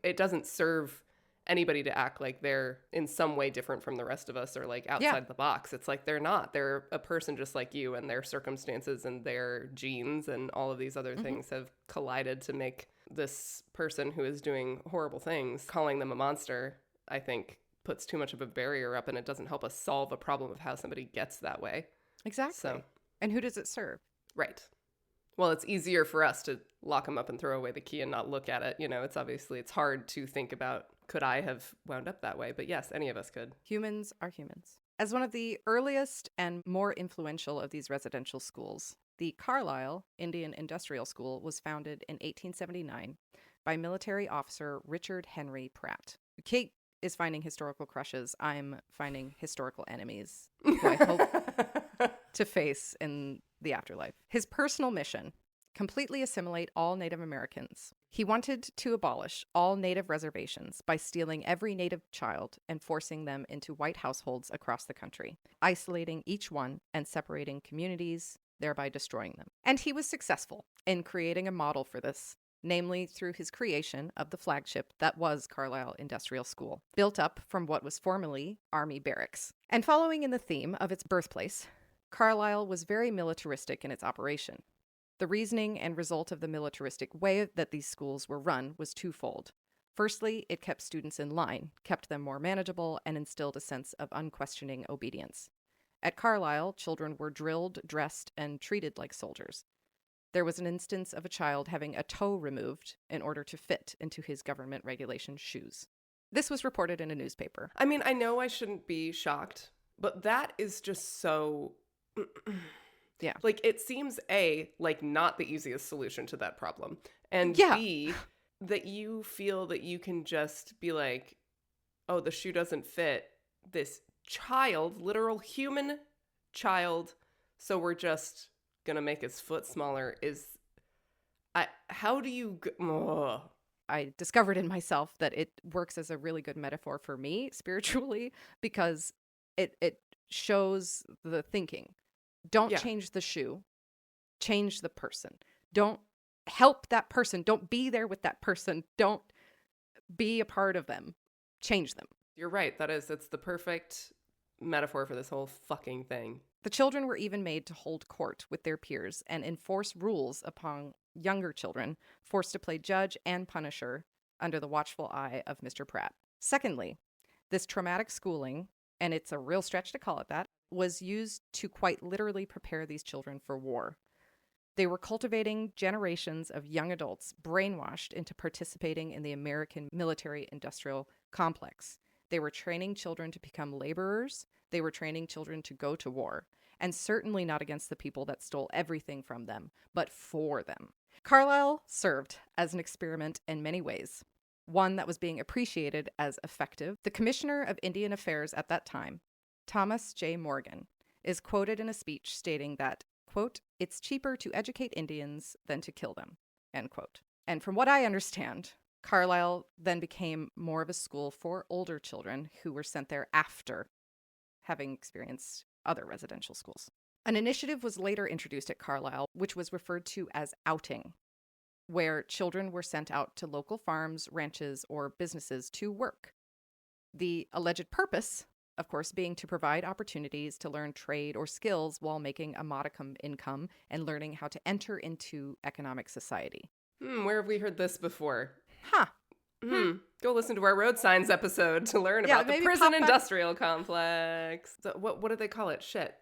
It doesn't serve anybody to act like they're in some way different from the rest of us or like outside the box. It's like they're not. They're a person just like you, and their circumstances and their genes and all of these other things have collided to make this person who is doing horrible things. Calling them a monster, I think, puts too much of a barrier up, and it doesn't help us solve a problem of how somebody gets that way. Exactly. So, and who does it serve? right. Well, it's easier for us to lock them up and throw away the key and not look at it. You know, it's hard to think about, could I have wound up that way? But yes, any of us could. Humans are humans. As one of the earliest and more influential of these residential schools, the Carlisle Indian Industrial School was founded in 1879 by military officer Richard Henry Pratt. Okay, is finding historical crushes, I'm finding historical enemies who I hope to face in the afterlife. His personal mission: completely assimilate all Native Americans. He wanted to abolish all Native reservations by stealing every Native child and forcing them into white households across the country, isolating each one and separating communities, thereby destroying them. And he was successful in creating a model for this, namely through his creation of the flagship that was Carlisle Industrial School, built up from what was formerly Army barracks. And following in the theme of its birthplace, Carlisle was very militaristic in its operation. The reasoning and result of the militaristic way that these schools were run was twofold. Firstly, it kept students in line, kept them more manageable, and instilled a sense of unquestioning obedience. At Carlisle, children were drilled, dressed, and treated like soldiers. There was an instance of a child having a toe removed in order to fit into his government regulation shoes. This was reported in a newspaper. I mean, I know I shouldn't be shocked, but that is just so... Yeah. Like, it seems, A, like not the easiest solution to that problem. And Yeah. B, that you feel that you can just be like, oh, the shoe doesn't fit this child, literal human child, so we're just gonna make his foot smaller. How do you... Ugh. I discovered in myself that it works as a really good metaphor for me spiritually because it shows the thinking. Don't Yeah. change the shoe, change the person. Don't help that person. Don't be there with that person. Don't be a part of them. Change them. You're right. It's the perfect metaphor for this whole fucking thing. The children were even made to hold court with their peers and enforce rules upon younger children, forced to play judge and punisher under the watchful eye of Mr. Pratt. Secondly, this traumatic schooling, and it's a real stretch to call it that, was used to quite literally prepare these children for war. They were cultivating generations of young adults brainwashed into participating in the American military-industrial complex. They were training children to become laborers. They were training children to go to war, and certainly not against the people that stole everything from them, but for them. Carlisle served as an experiment in many ways, one that was being appreciated as effective. The Commissioner of Indian Affairs at that time, Thomas J. Morgan, is quoted in a speech stating that, quote, "It's cheaper to educate Indians than to kill them," end quote. And from what I understand, Carlisle then became more of a school for older children who were sent there after having experienced other residential schools. An initiative was later introduced at Carlisle, which was referred to as outing, where children were sent out to local farms, ranches, or businesses to work. The alleged purpose, of course, being to provide opportunities to learn trade or skills while making a modicum income and learning how to enter into economic society. Where have we heard this before? Huh. Go listen to our road signs episode to learn about the maybe prison pop back- industrial complex. So what do they call it? Shit.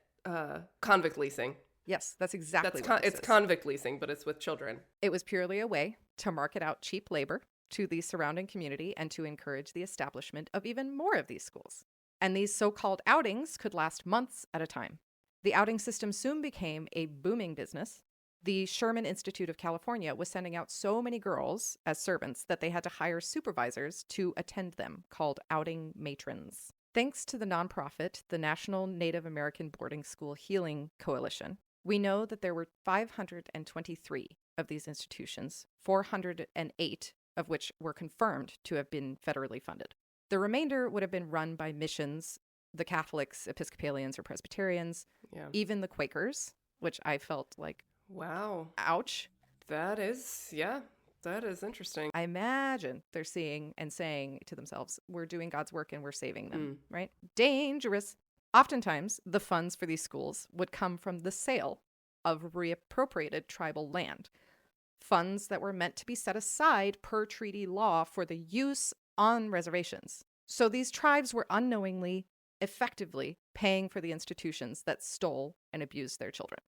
Convict leasing. Yes, that's exactly what It's this is. convict leasing, but it's with children. It was purely a way to market out cheap labor to the surrounding community and to encourage the establishment of even more of these schools. And these so-called outings could last months at a time. The outing system soon became a booming business. The Sherman Institute of California was sending out so many girls as servants that they had to hire supervisors to attend them, called outing matrons. Thanks to the nonprofit, the National Native American Boarding School Healing Coalition, we know that there were 523 of these institutions, 408 of which were confirmed to have been federally funded. The remainder would have been run by missions, the Catholics, Episcopalians, or Presbyterians, Yeah. even the Quakers, which I felt like, Wow. ouch. That is interesting. I imagine they're seeing and saying to themselves, we're doing God's work and we're saving them, right? Dangerous. Oftentimes, the funds for these schools would come from the sale of reappropriated tribal land, funds that were meant to be set aside per treaty law for the use on reservations. So these tribes were unknowingly, effectively paying for the institutions that stole and abused their children.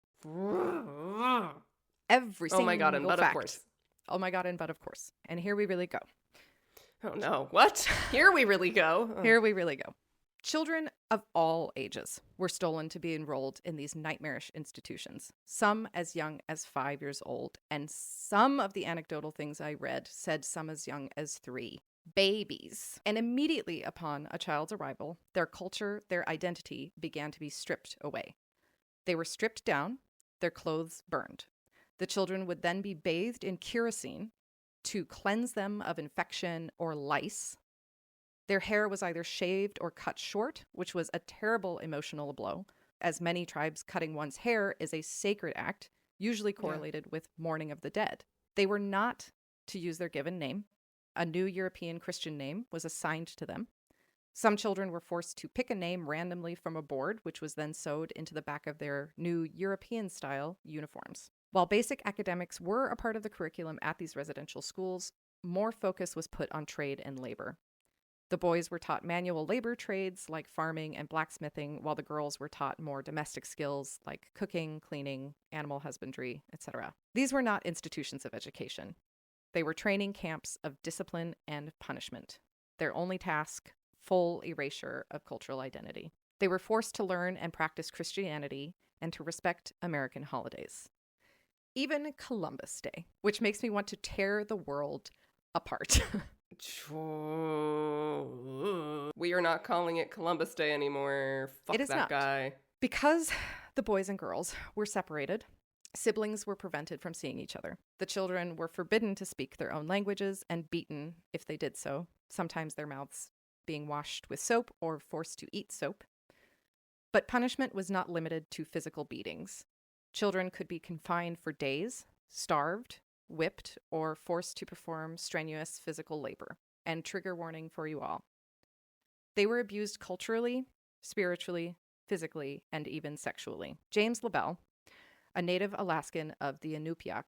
Every single Oh my God, and but fact. of course. Oh my God, and but of course. And here we really go. Oh no. What? Here we really go. Oh. Here we really go. Children of all ages were stolen to be enrolled in these nightmarish institutions, some as young as 5 years old, and some of the anecdotal things I read said some as young as 3. babies. And immediately upon a child's arrival, their culture, their identity began to be stripped away. They were stripped down, their clothes burned. The children would then be bathed in kerosene to cleanse them of infection or lice. Their hair was either shaved or cut short, which was a terrible emotional blow, as many tribes cutting one's hair is a sacred act, usually correlated with mourning of the dead. They were not to use their given name. A new European Christian name was assigned to them. Some children were forced to pick a name randomly from a board, which was then sewed into the back of their new European-style uniforms. While basic academics were a part of the curriculum at these residential schools, more focus was put on trade and labor. The boys were taught manual labor trades like farming and blacksmithing, while the girls were taught more domestic skills like cooking, cleaning, animal husbandry, etc. These were not institutions of education. They were training camps of discipline and punishment. Their only task, full erasure of cultural identity. They were forced to learn and practice Christianity and to respect American holidays. Even Columbus Day, which makes me want to tear the world apart. We are not calling it Columbus Day anymore. Fuck It is that not. guy. Because the boys and girls were separated, siblings were prevented from seeing each other. The children were forbidden to speak their own languages and beaten if they did so, sometimes their mouths being washed with soap or forced to eat soap. But punishment was not limited to physical beatings. Children could be confined for days, starved, whipped, or forced to perform strenuous physical labor. And trigger warning for you all. They were abused culturally, spiritually, physically, and even sexually. James LaBelle, a native Alaskan of the Inupiaq,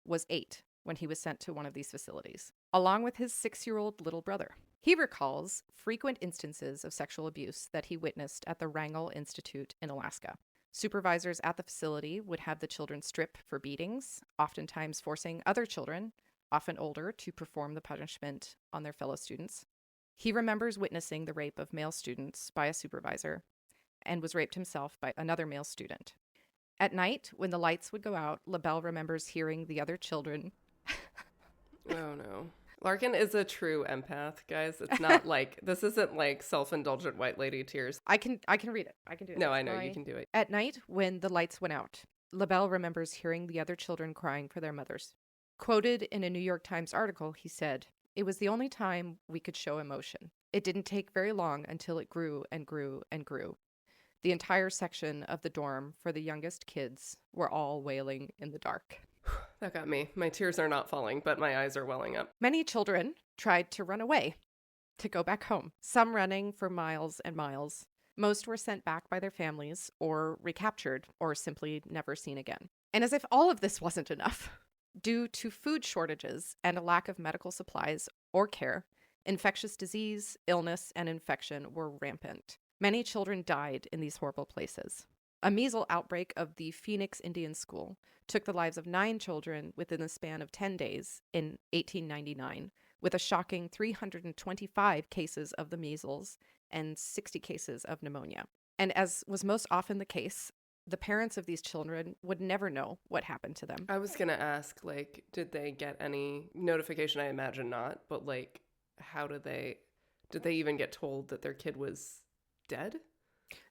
was 8 when he was sent to one of these facilities, along with his 6-year-old little brother. He recalls frequent instances of sexual abuse that he witnessed at the Wrangell Institute in Alaska. Supervisors at the facility would have the children strip for beatings, oftentimes forcing other children, often older, to perform the punishment on their fellow students. He remembers witnessing the rape of male students by a supervisor and was raped himself by another male student. At night, when the lights would go out, LaBelle remembers hearing the other children. Oh no. Larkin is a true empath, guys. It's not like, this isn't like self-indulgent white lady tears. I can read it. I can do it. No, I know you can do it. At night, when the lights went out, LaBelle remembers hearing the other children crying for their mothers. Quoted in a New York Times article, he said, "It was the only time we could show emotion. It didn't take very long until it grew and grew and grew. The entire section of the dorm for the youngest kids were all wailing in the dark." That got me. My tears are not falling, but my eyes are welling up. Many children tried to run away, to go back home, some running for miles and miles. Most were sent back by their families or recaptured or simply never seen again. And as if all of this wasn't enough, due to food shortages and a lack of medical supplies or care, infectious disease, illness, and infection were rampant. Many children died in these horrible places. A measles outbreak of the Phoenix Indian School took the lives of 9 children within the span of 10 days in 1899, with a shocking 325 cases of the measles and 60 cases of pneumonia. And as was most often the case, the parents of these children would never know what happened to them. I was going to ask, like, did they get any notification? I imagine not, but like, how did they even get told that their kid was dead?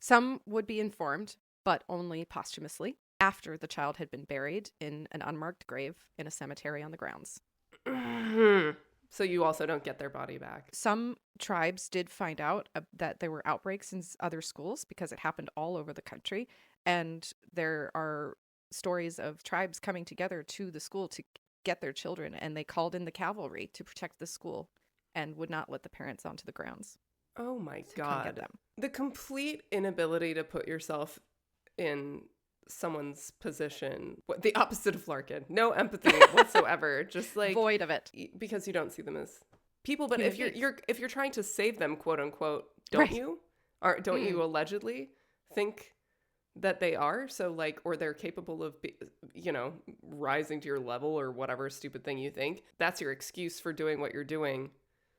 Some would be informed, but only posthumously, after the child had been buried in an unmarked grave in a cemetery on the grounds. So you also don't get their body back. Some tribes did find out that there were outbreaks in other schools because it happened all over the country. And there are stories of tribes coming together to the school to get their children, and they called in the cavalry to protect the school and would not let the parents onto the grounds. Oh my to come get God. them. The complete inability to put yourself in someone's position. The opposite of Larkin. No empathy whatsoever. Just like Void of it. because you don't see them as people. But Human if you're trying to save them, quote unquote, don't Right. you? Or don't you allegedly think that they are? So like, or they're capable of, rising to your level or whatever stupid thing you think. That's your excuse for doing what you're doing.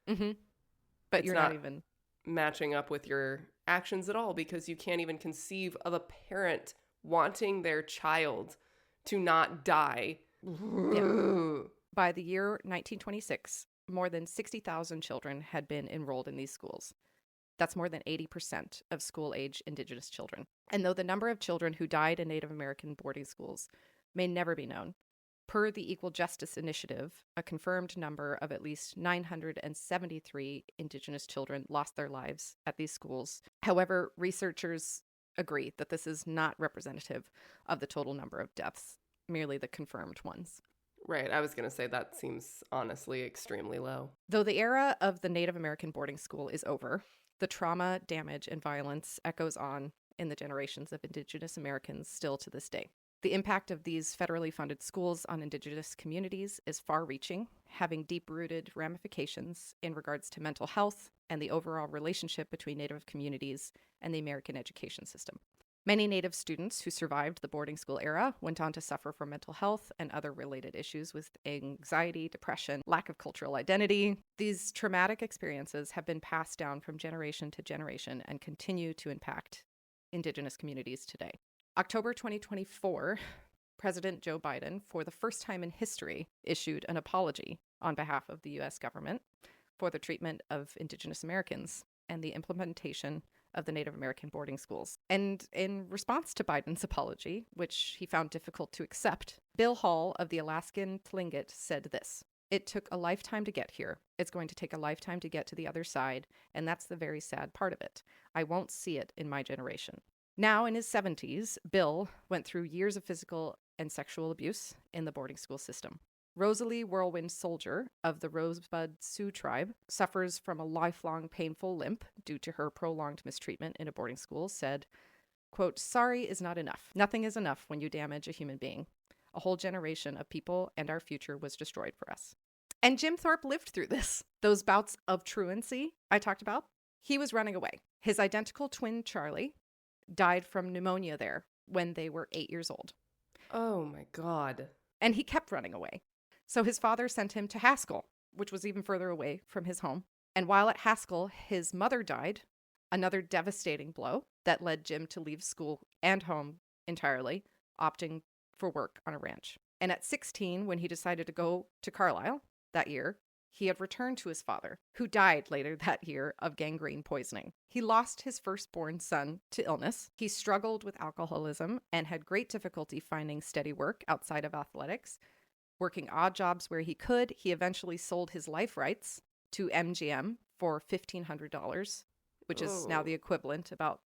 Mm-hmm. But It's you're not even matching up with your actions at all, because you can't even conceive of a parent wanting their child to not die. Yeah. By the year 1926, more than 60,000 children had been enrolled in these schools. That's more than 80% of school-age Indigenous children. And though the number of children who died in Native American boarding schools may never be known, per the Equal Justice Initiative, a confirmed number of at least 973 Indigenous children lost their lives at these schools. However, researchers agree that this is not representative of the total number of deaths, merely the confirmed ones. Right. I was going to say that seems honestly extremely low. Though the era of the Native American boarding school is over, the trauma, damage, and violence echoes on in the generations of Indigenous Americans still to this day. The impact of these federally funded schools on Indigenous communities is far-reaching, having deep-rooted ramifications in regards to mental health and the overall relationship between Native communities and the American education system. Many Native students who survived the boarding school era went on to suffer from mental health and other related issues with anxiety, depression, lack of cultural identity. These traumatic experiences have been passed down from generation to generation and continue to impact Indigenous communities today. October 2024, President Joe Biden, for the first time in history, issued an apology on behalf of the U.S. government for the treatment of Indigenous Americans and the implementation of the Native American boarding schools. And in response to Biden's apology, which he found difficult to accept, Bill Hall of the Alaskan Tlingit said this: "It took a lifetime to get here. It's going to take a lifetime to get to the other side, and that's the very sad part of it. I won't see it in my generation." Now in his 70s, Bill went through years of physical and sexual abuse in the boarding school system. Rosalie Whirlwind Soldier of the Rosebud Sioux tribe suffers from a lifelong painful limp due to her prolonged mistreatment in a boarding school, said, quote, "Sorry is not enough. Nothing is enough when you damage a human being. A whole generation of people and our future was destroyed for us." And Jim Thorpe lived through this. Those bouts of truancy I talked about, he was running away. His identical twin, Charlie, died from pneumonia there when they were 8 years old. Oh my God. And he kept running away. So his father sent him to Haskell, which was even further away from his home. And while at Haskell, his mother died, another devastating blow that led Jim to leave school and home entirely, opting for work on a ranch. And at 16, when he decided to go to Carlisle that year, he had returned to his father, who died later that year of gangrene poisoning. He lost his firstborn son to illness. He struggled with alcoholism and had great difficulty finding steady work outside of athletics. Working odd jobs where he could, he eventually sold his life rights to MGM for $1,500, which is now the equivalent, about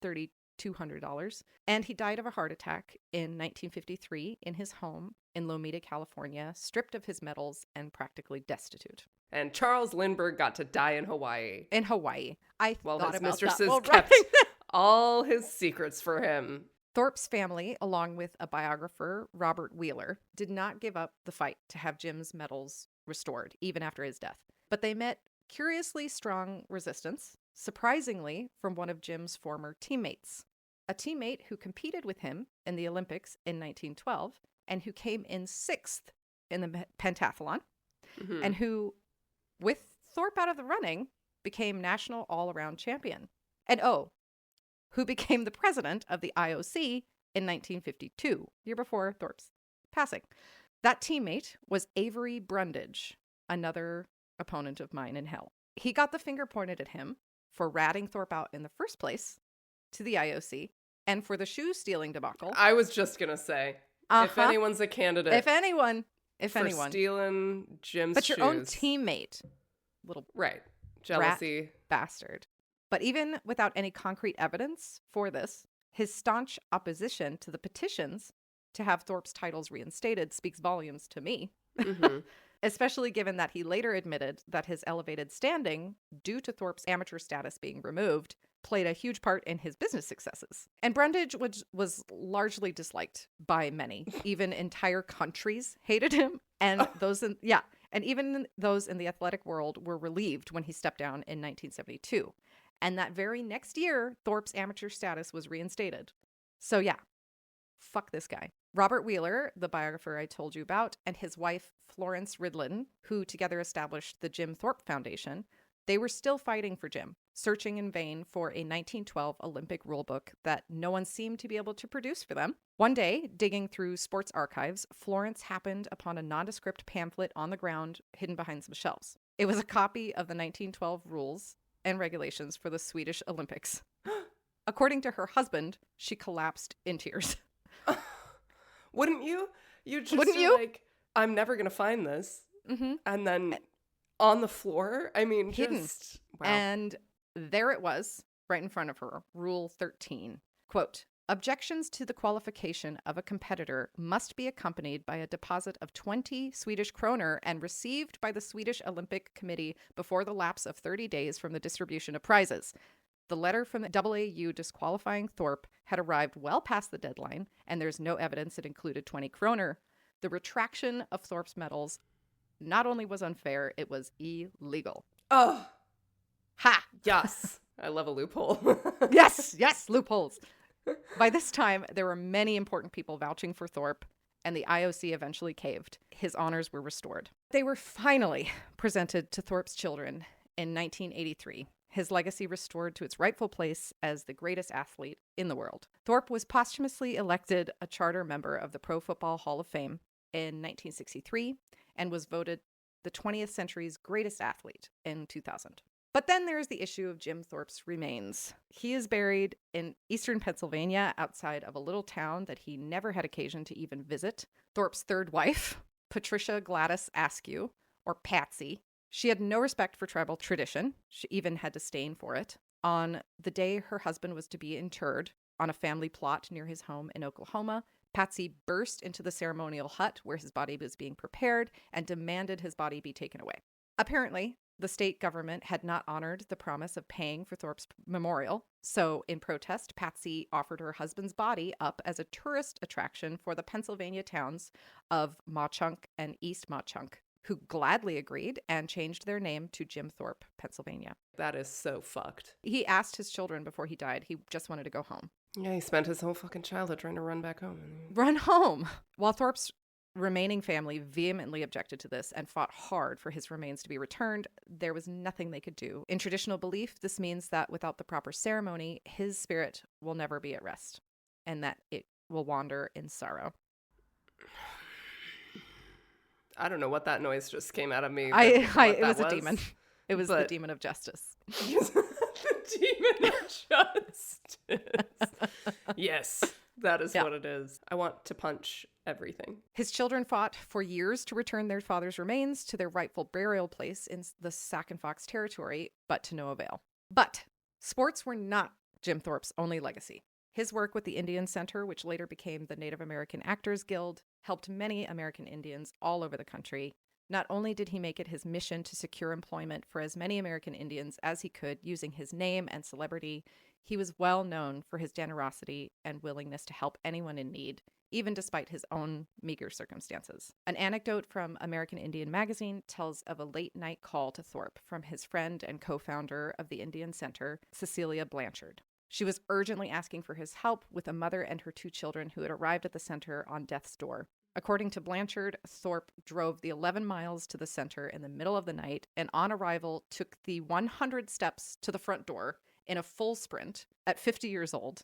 $3,200. And he died of a heart attack in 1953 in his home in Lomita, California, stripped of his medals and practically destitute. And Charles Lindbergh got to die in Hawaii. In Hawaii. I While thought his about mistresses that while kept writing. all his secrets for him. Thorpe's family, along with a biographer, Robert Wheeler, did not give up the fight to have Jim's medals restored, even after his death. But they met curiously strong resistance, surprisingly, from one of Jim's former teammates, a teammate who competed with him in the Olympics in 1912 and who came in 6th in the pentathlon, and who, with Thorpe out of the running, became national all-around champion. And who became the president of the IOC in 1952, year before Thorpe's passing. That teammate was Avery Brundage, another opponent of mine in hell. He got the finger pointed at him for ratting Thorpe out in the first place to the IOC and for the shoe stealing debacle. I was just going to say, if anyone's a candidate. If anyone. For stealing Jim's but shoes. your own teammate. Little right. Jealousy. rat bastard. But even without any concrete evidence for this, his staunch opposition to the petitions to have Thorpe's titles reinstated speaks volumes to me, especially given that he later admitted that his elevated standing, due to Thorpe's amateur status being removed, played a huge part in his business successes. And Brundage was largely disliked by many. Even entire countries hated him. And even those in the athletic world were relieved when he stepped down in 1972. And that very next year, Thorpe's amateur status was reinstated. So yeah, fuck this guy. Robert Wheeler, the biographer I told you about, and his wife, Florence Ridlin, who together established the Jim Thorpe Foundation, they were still fighting for Jim, searching in vain for a 1912 Olympic rulebook that no one seemed to be able to produce for them. One day, digging through sports archives, Florence happened upon a nondescript pamphlet on the ground hidden behind some shelves. It was a copy of the 1912 rules and regulations for the Swedish Olympics. According to her husband, she collapsed in tears. Wouldn't you? You just Wouldn't are you? like, I'm never going to find this. Mm-hmm. And then on the floor, I mean, Hidden. just, wow. And there it was, right in front of her, Rule 13. Quote, objections to the qualification of a competitor must be accompanied by a deposit of 20 Swedish kroner and received by the Swedish Olympic Committee before the lapse of 30 days from the distribution of prizes. The letter from the AAU disqualifying Thorpe had arrived well past the deadline, and there's no evidence it included 20 kroner. The retraction of Thorpe's medals not only was unfair, it was illegal. Oh, Ha! yes. I love a loophole. Yes, loopholes. By this time, there were many important people vouching for Thorpe, and the IOC eventually caved. His honors were restored. They were finally presented to Thorpe's children in 1983. His legacy restored to its rightful place as the greatest athlete in the world. Thorpe was posthumously elected a charter member of the Pro Football Hall of Fame in 1963 and was voted the 20th century's greatest athlete in 2000. But then there's the issue of Jim Thorpe's remains. He is buried in eastern Pennsylvania outside of a little town that he never had occasion to even visit. Thorpe's third wife, Patricia Gladys Askew, or Patsy, she had no respect for tribal tradition. She even had disdain for it. On the day her husband was to be interred on a family plot near his home in Oklahoma, Patsy burst into the ceremonial hut where his body was being prepared and demanded his body be taken away. Apparently, the state government had not honored the promise of paying for Thorpe's memorial, so in protest, Patsy offered her husband's body up as a tourist attraction for the Pennsylvania towns of Mauchunk and East Mauchunk, who gladly agreed and changed their name to Jim Thorpe, Pennsylvania. That is so fucked. He asked his children before he died, he just wanted to go home. Yeah, he spent his whole fucking childhood trying to run back home. Run home! While Thorpe's remaining family vehemently objected to this and fought hard for his remains to be returned, there was nothing they could do. In traditional belief, this means that without the proper ceremony, his spirit will never be at rest, and that it will wander in sorrow. I don't know what that noise just came out of me. It was a demon. It was the demon of justice. The demon of justice. Yes, that is what it is. I want to punch everything. His children fought for years to return their father's remains to their rightful burial place in the Sac and Fox territory, but to no avail. But sports were not Jim Thorpe's only legacy. His work with the Indian Center, which later became the Native American Actors Guild, helped many American Indians all over the country. Not only did he make it his mission to secure employment for as many American Indians as he could using his name and celebrity, he was well known for his generosity and willingness to help anyone in need, even despite his own meager circumstances. An anecdote from American Indian Magazine tells of a late-night call to Thorpe from his friend and co-founder of the Indian Center, Cecilia Blanchard. She was urgently asking for his help with a mother and her 2 children who had arrived at the center on death's door. According to Blanchard, Thorpe drove the 11 miles to the center in the middle of the night and on arrival took the 100 steps to the front door in a full sprint at 50 years old,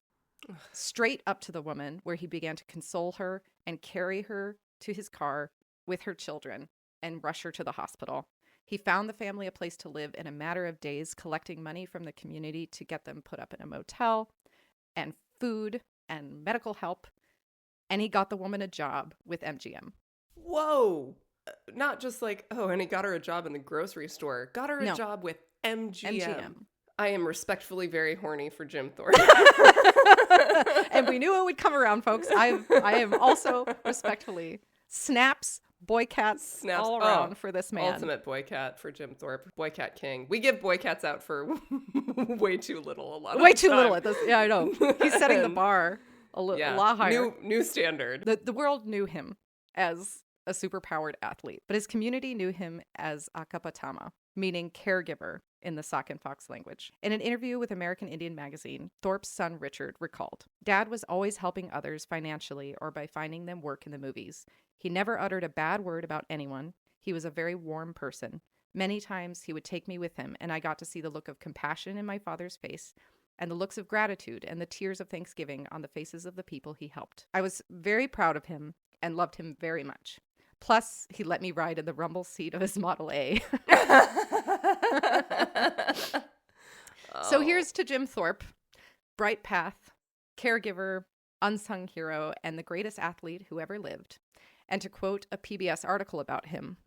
straight up to the woman, where he began to console her and carry her to his car with her children and rush her to the hospital. He found the family a place to live in a matter of days, collecting money from the community to get them put up in a motel and food and medical help. And he got the woman a job with MGM. Whoa. Not just like, oh, and he got her a job in the grocery store. Got her a job with MGM. I am respectfully very horny for Jim Thorpe. And we knew it would come around, folks. I am also respectfully snaps, boy cats all around for this man. Ultimate boy cat for Jim Thorpe. Boy cat king. We give boy cats out for way too little a lot of Way the too time. little at this. Yeah, I know. He's setting the bar a lot higher. New standard. The world knew him as a superpowered athlete, but his community knew him as Akapatama, meaning caregiver in the Sac and Fox language. In an interview with American Indian Magazine, Thorpe's son Richard recalled, "Dad was always helping others financially or by finding them work in the movies. He never uttered a bad word about anyone. He was a very warm person. Many times he would take me with him, and I got to see the look of compassion in my father's face and the looks of gratitude and the tears of thanksgiving on the faces of the people he helped. I was very proud of him and loved him very much. Plus, he let me ride in the rumble seat of his Model A. So here's to Jim Thorpe, bright path, caregiver, unsung hero, and the greatest athlete who ever lived. And to quote a PBS article about him,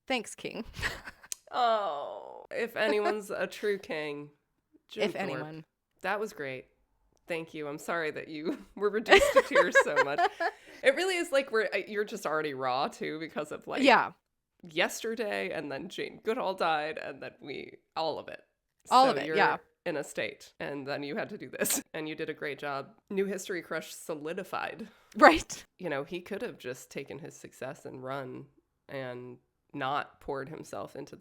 thanks, King. Oh, if anyone's a true king, Jim If Thorpe. anyone. That was great. Thank you. I'm sorry that you were reduced to tears so much. It really is like you're just already raw too because of like Yeah. yesterday, and then Jane Goodall died, and then all of it. All of it, you're yeah. in a state, and then you had to do this, and you did a great job. New History Crush solidified. Right. You know, he could have just taken his success and run and not poured himself into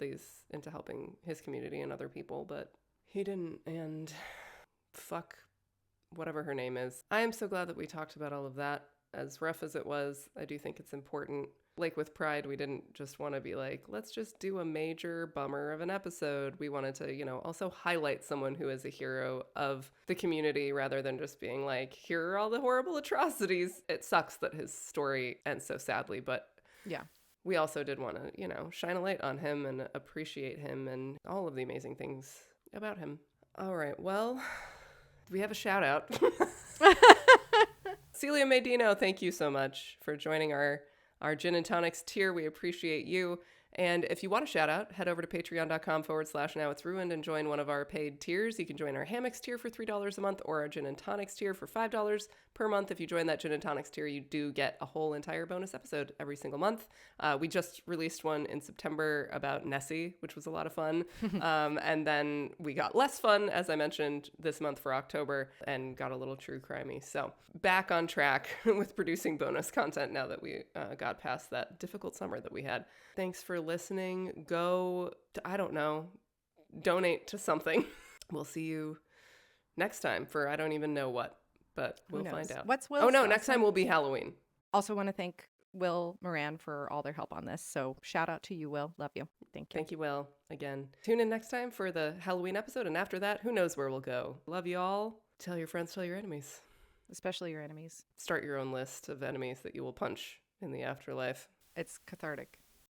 helping his community and other people, but he didn't, and fuck whatever her name is. I am so glad that we talked about all of that. As rough as it was, I do think it's important. Like with Pride, we didn't just want to be like, let's just do a major bummer of an episode. We wanted to, also highlight someone who is a hero of the community rather than just being like, here are all the horrible atrocities. It sucks that his story ends so sadly, but Yeah. we also did want to, shine a light on him and appreciate him and all of the amazing things about him. All right, well, we have a shout out. Celia Medino, thank you so much for joining our Gin and Tonics tier. We appreciate you. And if you want a shout out, head over to patreon.com/Now It's Ruined and join one of our paid tiers. You can join our hammocks tier for $3 a month or our Gin and Tonics tier for $5 per month. If you join that Gin and Tonics tier, you do get a whole entire bonus episode every single month. We just released one in September about Nessie, which was a lot of fun. And then we got less fun, as I mentioned, this month for October and got a little true crimey. So back on track with producing bonus content now that we got past that difficult summer that we had. Thanks for listening. Go, I don't know, donate to something. We'll see you next time for I don't even know what, but we'll find out. What's Will's? Oh, no, next time will be Halloween. Also want to thank Will Moran for all their help on this. So shout out to you, Will. Love you. Thank you. Thank you, Will. Again, tune in next time for the Halloween episode. And after that, who knows where we'll go. Love you all. Tell your friends, tell your enemies. Especially your enemies. Start your own list of enemies that you will punch in the afterlife. It's cathartic.